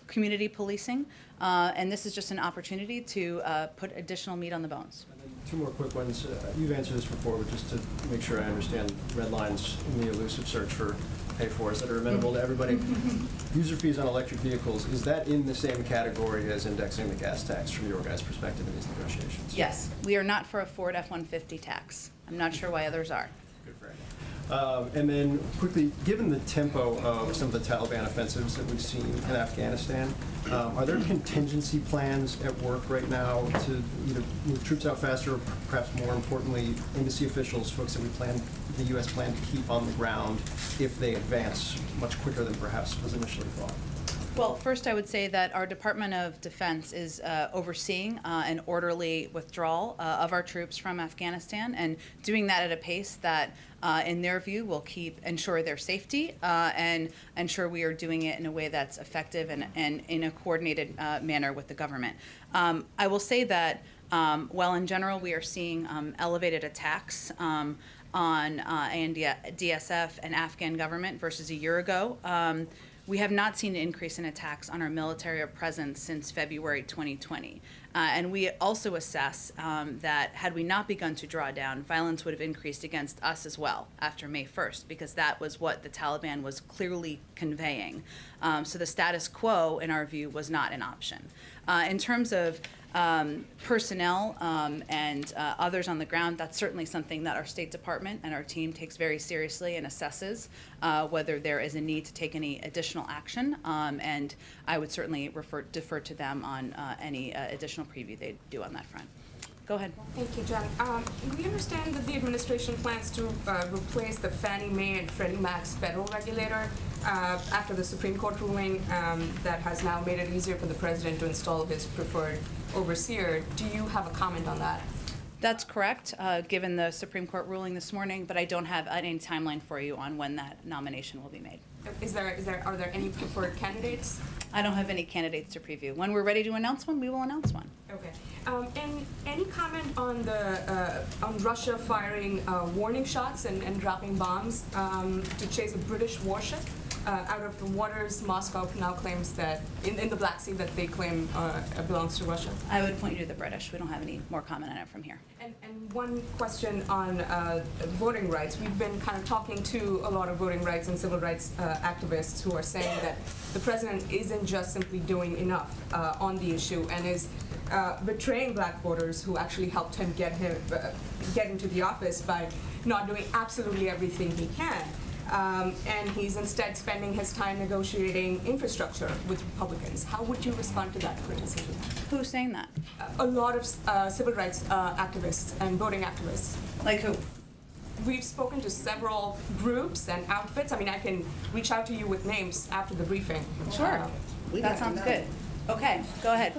community policing. And this is just an opportunity to put additional meat on the bones. Two more quick ones. You've answered this before, but just to make sure I understand red lines in the elusive search for pay-fors that are amenable to everybody. User fees on electric vehicles, is that in the same category as indexing the gas tax from your guys' perspective in these negotiations? Yes. We are not for a Ford F-150 tax. I'm not sure why others are. Good for you. And then quickly, given the tempo of some of the Taliban offensives that we've seen in Afghanistan, are there contingency plans at work right now to either move troops out faster or perhaps more importantly, embassy officials, folks that the U.S. plan to keep on the ground if they advance much quicker than perhaps was initially thought? Well, first I would say that our Department of Defense is overseeing an orderly withdrawal of our troops from Afghanistan and doing that at a pace that, in their view, will ensure their safety and ensure we are doing it in a way that's effective and in a coordinated manner with the government. I will say that while in general we are seeing elevated attacks on DSF and Afghan government versus a year ago, we have not seen an increase in attacks on our military or presence since February 2020. And we also assess that had we not begun to draw down, violence would have increased against us as well after May 1st, because that was what the Taliban was clearly conveying. So the status quo, in our view, was not an option. In terms of personnel and others on the ground, that's certainly something that our State Department and our team takes very seriously and assesses whether there is a need to take any additional action. And I would certainly defer to them on any additional preview they do on that front. Go ahead. Thank you, Jen. We understand that the administration plans to replace the Fannie Mae and Freddie Mac's federal regulator after the Supreme Court ruling that has now made it easier for the president to install his preferred overseer. Do you have a comment on that? That's correct, given the Supreme Court ruling this morning, but I don't have any timeline for you on when that nomination will be made. Are there any preferred candidates? I don't have any candidates to preview. When we're ready to announce one, we will announce one. Okay. And any comment on the on Russia firing warning shots and dropping bombs to chase a British warship out of the waters? Moscow now claims that in the Black Sea that they claim belongs to Russia. I would point you to the British. We don't have any more comment on it from here. And one question on voting rights. We've been kind of talking to a lot of voting rights and civil rights activists who are saying that the president isn't just simply doing enough on the issue and is betraying black voters who actually helped him get into the office by not doing absolutely everything he can. And he's instead spending his time negotiating infrastructure with Republicans. How would you respond to that criticism? Who's saying that? A lot of civil rights activists and voting activists. Like who? We've spoken to several groups and outfits. I mean, I can reach out to you with names after the briefing. Sure. That sounds good. Okay, go ahead.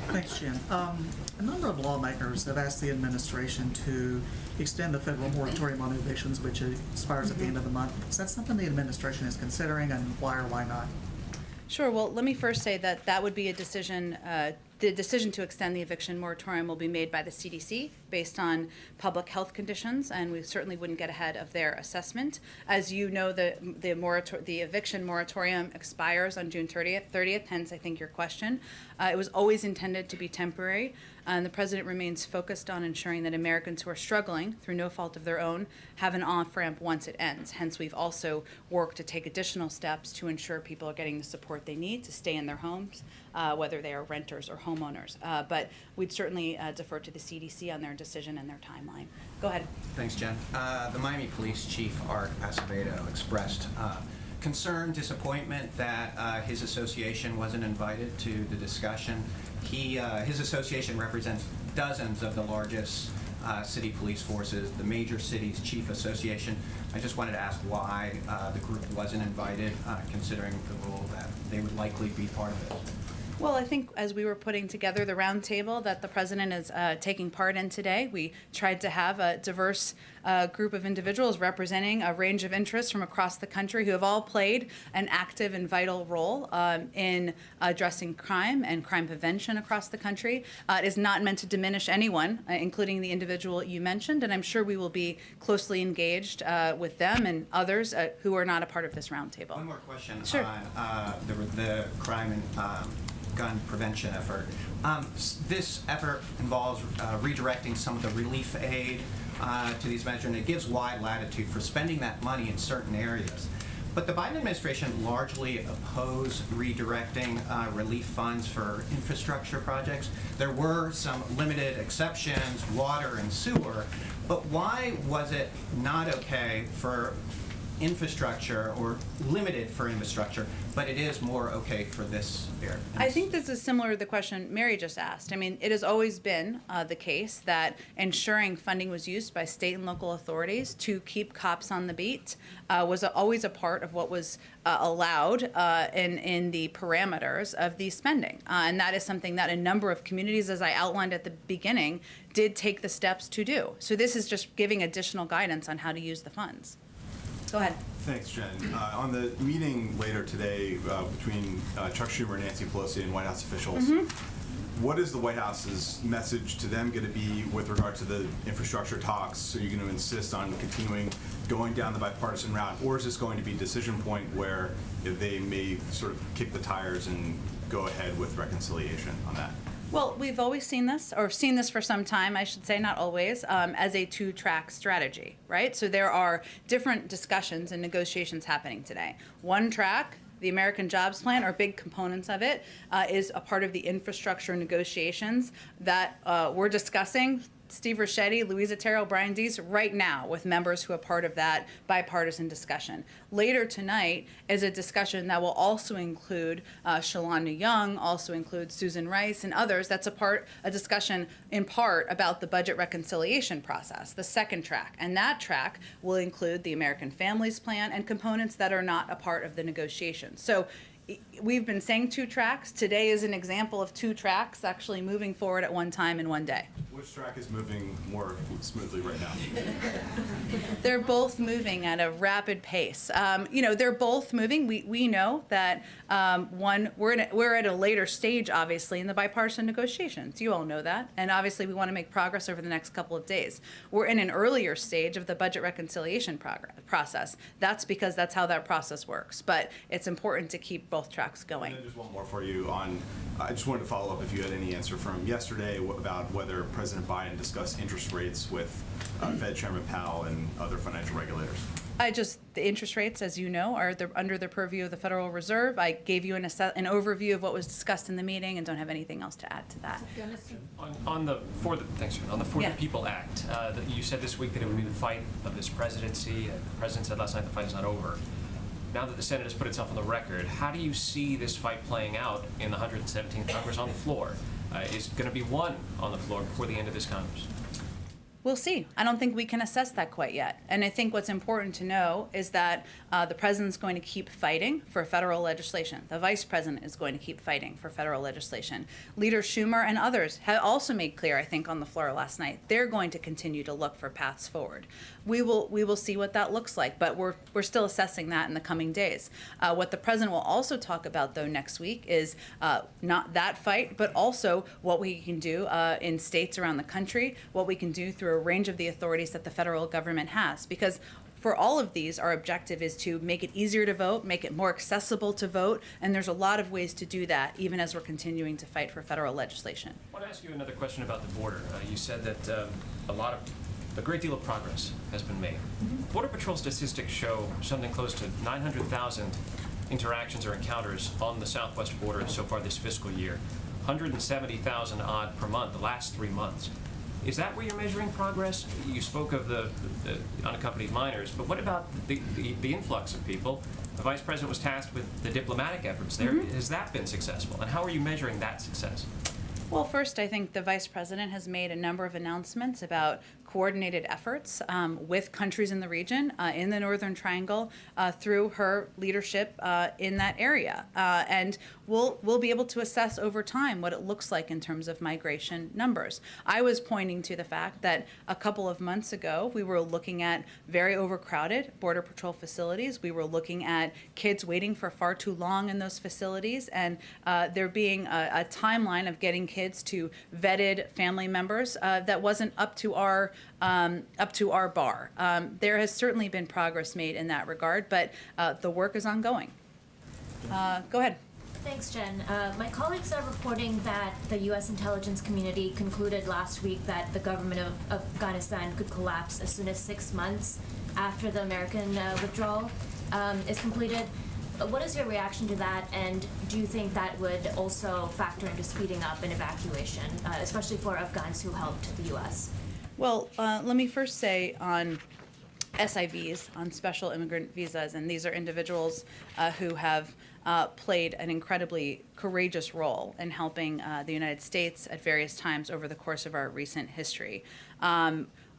Thanks, Jen. A number of lawmakers have asked the administration to extend the federal moratorium on evictions, which expires at the end of the month. Is that something the administration is considering, and why or why not? Sure. Well, let me first say that that would be a decision. The decision to extend the eviction moratorium will be made by the CDC based on public health conditions, and we certainly wouldn't get ahead of their assessment. As you know, the eviction moratorium expires on June 30th, hence I think your question. It was always intended to be temporary, and the president remains focused on ensuring that Americans who are struggling through no fault of their own have an off-ramp once it ends. Hence, we've also worked to take additional steps to ensure people are getting the support they need to stay in their homes, whether they are renters or homeowners. But we'd certainly defer to the CDC on their decision and their timeline. Go ahead. Thanks, Jen. The Miami Police Chief, Art Acevedo, expressed concern, disappointment that his association wasn't invited to the discussion. His association represents dozens of the largest city police forces, the major cities chief association. I just wanted to ask why the group wasn't invited, considering the role that they would likely be part of it. Well, I think as we were putting together the roundtable that the president is taking part in today, we tried to have a diverse group of individuals representing a range of interests from across the country who have all played an active and vital role in addressing crime and crime prevention across the country. It is not meant to diminish anyone, including the individual you mentioned, and I'm sure we will be closely engaged with them and others who are not a part of this roundtable. One more question Sure. on the crime and gun prevention effort. This effort involves redirecting some of the relief aid to these measures, and it gives wide latitude for spending that money in certain areas. But the Biden administration largely opposed redirecting relief funds for infrastructure projects. There were some limited exceptions, water and sewer, but why was it not okay for infrastructure, or limited for infrastructure, but it is more okay for this area? I think this is similar to the question Mary just asked. I mean, it has always been the case that ensuring funding was used by state and local authorities to keep cops on the beat was always a part of what was allowed in the parameters of the spending. And that is something that a number of communities, as I outlined at the beginning, did take the steps to do. So this is just giving additional guidance on how to use the funds. Go ahead. Thanks, Jen. On the meeting later today between Chuck Schumer and Nancy Pelosi and White House officials, what is the White House's message to them going to be with regard to the infrastructure talks? So you're going to insist on continuing going down the bipartisan route, or is this going to be a decision point where they may sort of kick the tires and go ahead with reconciliation on that? Well, we've always seen this, or seen this for some time, I should say, not always, as a two-track strategy, right? So there are different discussions and negotiations happening today. One track, the American Jobs Plan, or big components of it, is a part of the infrastructure negotiations that we're discussing. Steve Ricchetti, Louisa Terrell, Brian Deese, right now with members who are part of that bipartisan discussion. Later tonight is a discussion that will also include Shalanda Young, also include Susan Rice and others. That's a discussion in part about the budget reconciliation process, the second track. And that track will include the American Families Plan and components that are not a part of the negotiation. So we've been saying two tracks. Today is an example of two tracks actually moving forward at one time in one day. Which track is moving more smoothly right now? They're both moving at a rapid pace. They're both moving. We know that we're at a later stage, obviously, in the bipartisan negotiations. You all know that. And obviously, we want to make progress over the next couple of days. We're in an earlier stage of the budget reconciliation process. That's because that's how that process works. But it's important to keep both tracks going. And then just one more for you on, I just wanted to follow up if you had any answer from yesterday about whether President Biden discussed interest rates with Fed Chairman Powell and other financial regulators. The interest rates, as you know, are under the purview of the Federal Reserve. I gave you an overview of what was discussed in the meeting and don't have anything else to add to that. On the For the People Act, you said this week that it would be the fight of this presidency. The president said last night the fight is not over. Now that the Senate has put itself on the record, how do you see this fight playing out in the 117th Congress on the floor? Is going to be one on the floor before the end of this Congress? We'll see. I don't think we can assess that quite yet. And I think what's important to know is that the president's going to keep fighting for federal legislation. The vice president is going to keep fighting for federal legislation. Leader Schumer and others have also made clear, I think, on the floor last night, they're going to continue to look for paths forward. We will see what that looks like, but we're still assessing that in the coming days. What the president will also talk about, though, next week is not that fight, but also what we can do in states around the country, what we can do through a range of the authorities that the federal government has. Because for all of these, our objective is to make it easier to vote, make it more accessible to vote, and there's a lot of ways to do that, even as we're continuing to fight for federal legislation. I want to ask you another question about the border. You said that a great deal of progress has been made. Mm-hmm. Border Patrol statistics show something close to 900,000 interactions or encounters on the southwest border so far this fiscal year, 170,000 odd per month the last 3 months. Is that where you're measuring progress? You spoke of the unaccompanied minors, but what about the influx of people? The vice president was tasked with the diplomatic efforts there. Mm-hmm. Has that been successful? And how are you measuring that success? Well, first, I think the vice president has made a number of announcements about coordinated efforts with countries in the region, in the Northern Triangle, through her leadership in that area. And we'll be able to assess over time what it looks like in terms of migration numbers. I was pointing to the fact that a couple of months ago, we were looking at very overcrowded Border Patrol facilities. We were looking at kids waiting for far too long in those facilities, and there being a timeline of getting kids to vetted family members that wasn't up to our bar. There has certainly been progress made in that regard, but the work is ongoing. Go ahead. Thanks, Jen. My colleagues are reporting that the U.S. intelligence community concluded last week that the government of Afghanistan could collapse as soon as 6 months after the American withdrawal is completed. What is your reaction to that, and do you think that would also factor into speeding up an evacuation, especially for Afghans who helped the U.S.? Well, let me first say on SIVs, on special immigrant visas, and these are individuals who have played an incredibly courageous role in helping the United States at various times over the course of our recent history.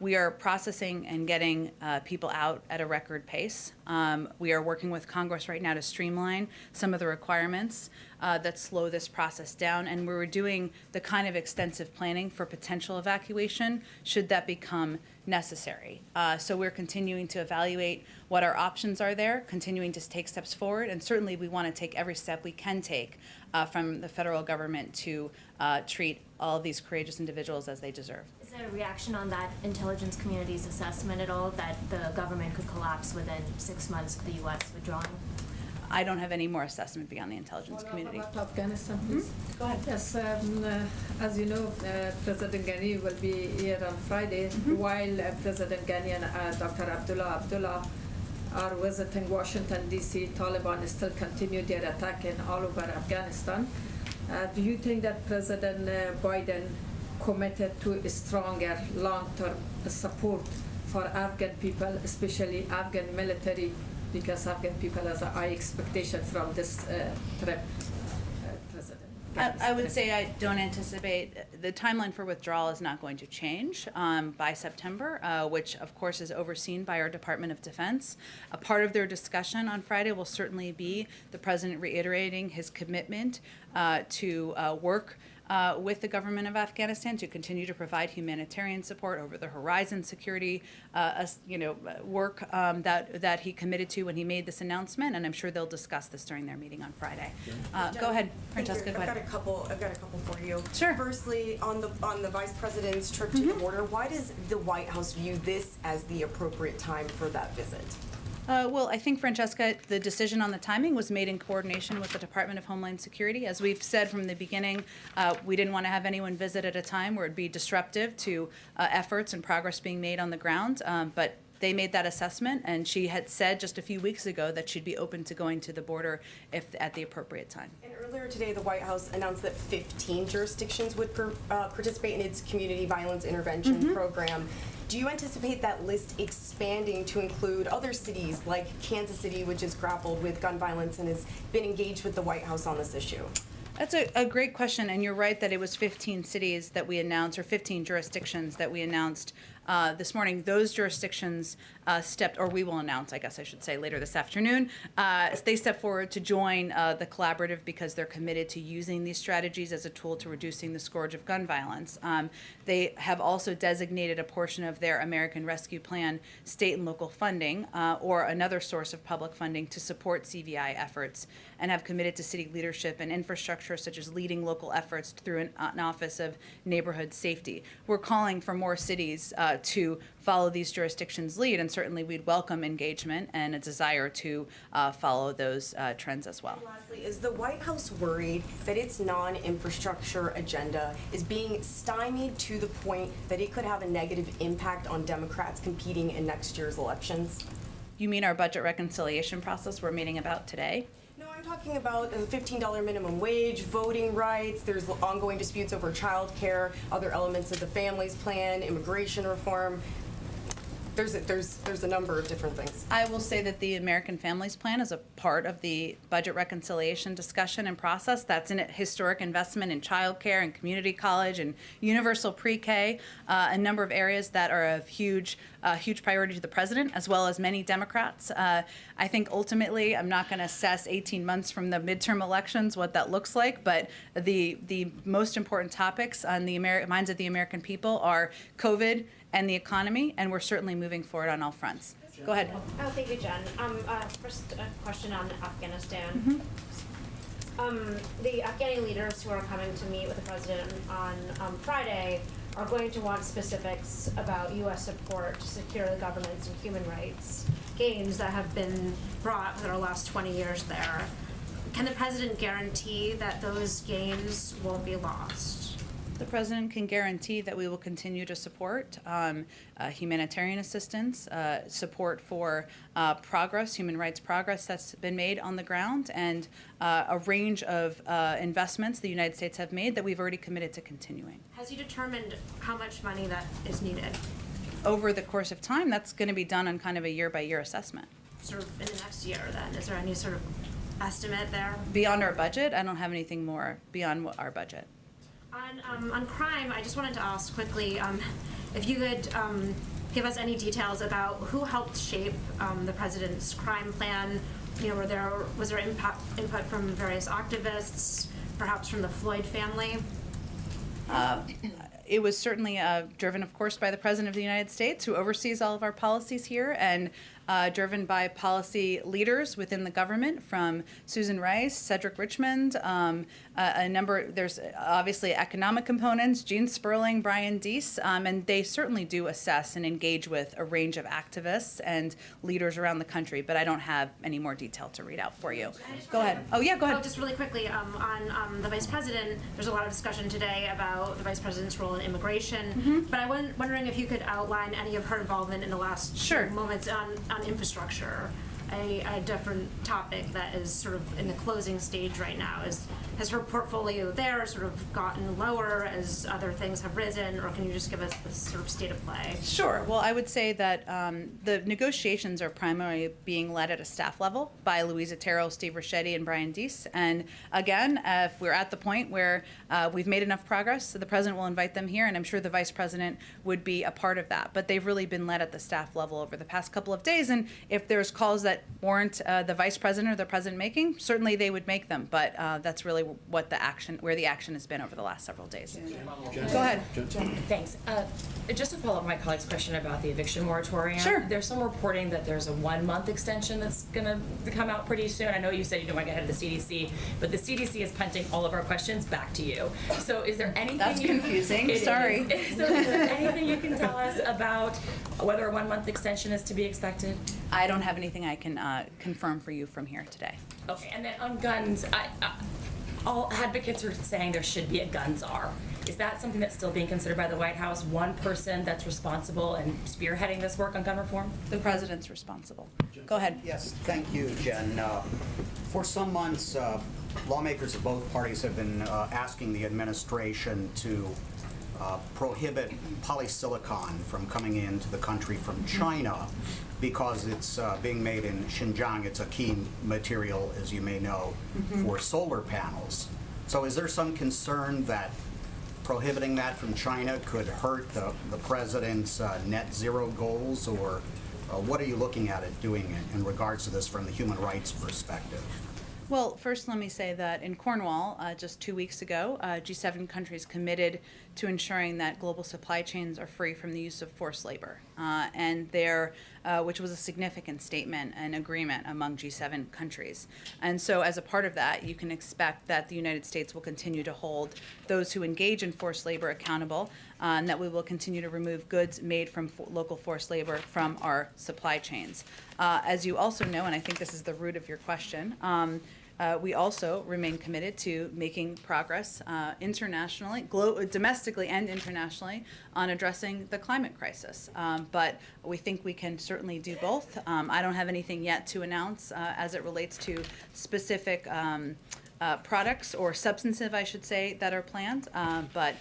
We are processing and getting people out at a record pace. We are working with Congress right now to streamline some of the requirements that slow this process down, and we're doing the kind of extensive planning for potential evacuation should that become necessary. So we're continuing to evaluate what our options are there, continuing to take steps forward, and certainly we want to take every step we can take from the federal government to treat all of these courageous individuals as they deserve. Is there a reaction on that intelligence community's assessment at all, that the government could collapse within 6 months of the U.S. withdrawing? I don't have any more assessment beyond the intelligence community. About Afghanistan, please. Go ahead. Yes, as you know, President Ghani will be here on Friday, while President Ghani and Dr. Abdullah are visiting Washington, D.C. Taliban still continue their attack in all over Afghanistan. Do you think that President Biden committed to a stronger long-term support for Afghan people, especially Afghan military, because Afghan people has a high expectation from this trip, President? I would say I don't anticipate, the timeline for withdrawal is not going to change by September, which of course is overseen by our Department of Defense. A part of their discussion on Friday will certainly be the President reiterating his commitment to work with the government of Afghanistan to continue to provide humanitarian support, over the horizon security, work that he committed to when he made this announcement, and I'm sure they'll discuss this during their meeting on Friday. Go ahead, Francesca. Go ahead. I've got a couple for you. Sure. Firstly, on the Vice President's trip to the border, why does the White House view this as the appropriate time for that visit? Well, I think, Francesca, the decision on the timing was made in coordination with the Department of Homeland Security. As we've said from the beginning, we didn't want to have anyone visit at a time where it'd be disruptive to efforts and progress being made on the ground. But they made that assessment, and she had said just a few weeks ago that she'd be open to going to the border if at the appropriate time. And earlier today, the White House announced that 15 jurisdictions would participate in its community violence intervention program. Do you anticipate that list expanding to include other cities like Kansas City, which has grappled with gun violence and has been engaged with the White House on this issue? That's a great question, and you're right that it was 15 cities that we announced, or 15 jurisdictions that we announced this morning. Those jurisdictions we will announce, I guess I should say, later this afternoon. They stepped forward to join the collaborative because they're committed to using these strategies as a tool to reducing the scourge of gun violence. They have also designated a portion of their American Rescue Plan state and local funding, or another source of public funding, to support CVI efforts, and have committed to city leadership and infrastructure, such as leading local efforts through an Office of Neighborhood Safety. We're calling for more cities to follow these jurisdictions' lead, and certainly we'd welcome engagement and a desire to follow those trends as well. And lastly, is the White House worried that its non-infrastructure agenda is being stymied to the point that it could have a negative impact on Democrats competing in next year's elections? You mean our budget reconciliation process we're meeting about today? No, I'm talking about the $15 minimum wage, voting rights, there's ongoing disputes over child care, other elements of the Families Plan, immigration reform. There's a number of different things. I will say that the American Families Plan is a part of the budget reconciliation discussion and process. That's a historic investment in childcare and community college and universal pre-K, a number of areas that are of huge priority to the president, as well as many Democrats. I think ultimately, I'm not going to assess 18 months from the midterm elections what that looks like, but the most important topics on the minds of the American people are COVID and the economy, and we're certainly moving forward on all fronts. Go ahead. Oh, thank you, Jen. First, a question on Afghanistan. The Afghani leaders who are coming to meet with the president on Friday are going to want specifics about U.S. support to secure the governance and human rights gains that have been brought for the last 20 years there. Can the president guarantee that those gains won't be lost? The president can guarantee that we will continue to support humanitarian assistance, support for progress, human rights progress that's been made on the ground, and a range of investments the United States have made that we've already committed to continuing. Has he determined how much money that is needed? Over the course of time, that's going to be done on kind of a year-by-year assessment. Sort of in the next year, then? Is there any sort of estimate there? Beyond our budget, I don't have anything more beyond our budget. On crime, I just wanted to ask quickly if you could give us any details about who helped shape the president's crime plan. You know, was there input from various activists, perhaps from the Floyd family? It was certainly driven, of course, by the President of the United States, who oversees all of our policies here, and driven by policy leaders within the government, from Susan Rice, Cedric Richmond, there's obviously economic components, Gene Sperling, Brian Deese, and they certainly do assess and engage with a range of activists and leaders around the country, but I don't have any more detail to read out for you. Go ahead. Oh, yeah, go ahead. Just really quickly, on the Vice President, there's a lot of discussion today about the Vice President's role in immigration, but I was wondering if you could outline any of her involvement in the last few moments on infrastructure, a different topic that is sort of in the closing stage right now. Has her portfolio there sort of gotten lower as other things have risen, or can you just give us the sort of state of play? Sure. Well, I would say that the negotiations are primarily being led at a staff level by Louisa Terrell, Steve Ricchetti, and Brian Deese. And again, if we're at the point where we've made enough progress, the president will invite them here, and I'm sure the vice president would be a part of that. But they've really been led at the staff level over the past couple of days, and if there's calls that warrant the vice president or the president making, certainly they would make them. But that's really where the action has been over the last several days. Go ahead. Thanks. Just to follow up on my colleague's question about the eviction moratorium. Sure. There's some reporting that there's a 1-month extension that's going to come out pretty soon. I know you said you don't want to get ahead of the CDC, but the CDC is punting all of our questions back to you. So is there anything That's confusing. Sorry. So is there anything you can tell us about whether a 1-month extension is to be expected? I don't have anything I can confirm for you from here today. Okay, and then on guns, all advocates are saying there should be a gun czar. Is that something that's still being considered by the White House? One person that's responsible and spearheading this work on gun reform? The president's responsible. Go ahead. Yes, thank you, Jen. For some months, lawmakers of both parties have been asking the administration to prohibit polysilicon from coming into the country from China because it's being made in Xinjiang. It's a key material, as you may know, for solar panels. So is there some concern that prohibiting that from China could hurt the president's net zero goals, or what are you looking at it doing in regards to this from the human rights perspective? Well, first let me say that in Cornwall, just 2 weeks ago, G7 countries committed to ensuring that global supply chains are free from the use of forced labor, which was a significant statement and agreement among G7 countries. And so as a part of that, you can expect that the United States will continue to hold those who engage in forced labor accountable, and that we will continue to remove goods made from local forced labor from our supply chains. As you also know, and I think this is the root of your question, we also remain committed to making progress internationally, domestically and internationally, on addressing the climate crisis. But we think we can certainly do both. I don't have anything yet to announce as it relates to specific products, or substantive, I should say, that are planned. But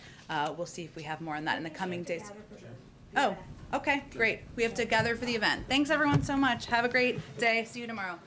we'll see if we have more on that in the coming days. Oh, okay, great. We have to gather for the event. Thanks, everyone, so much. Have a great day. See you tomorrow.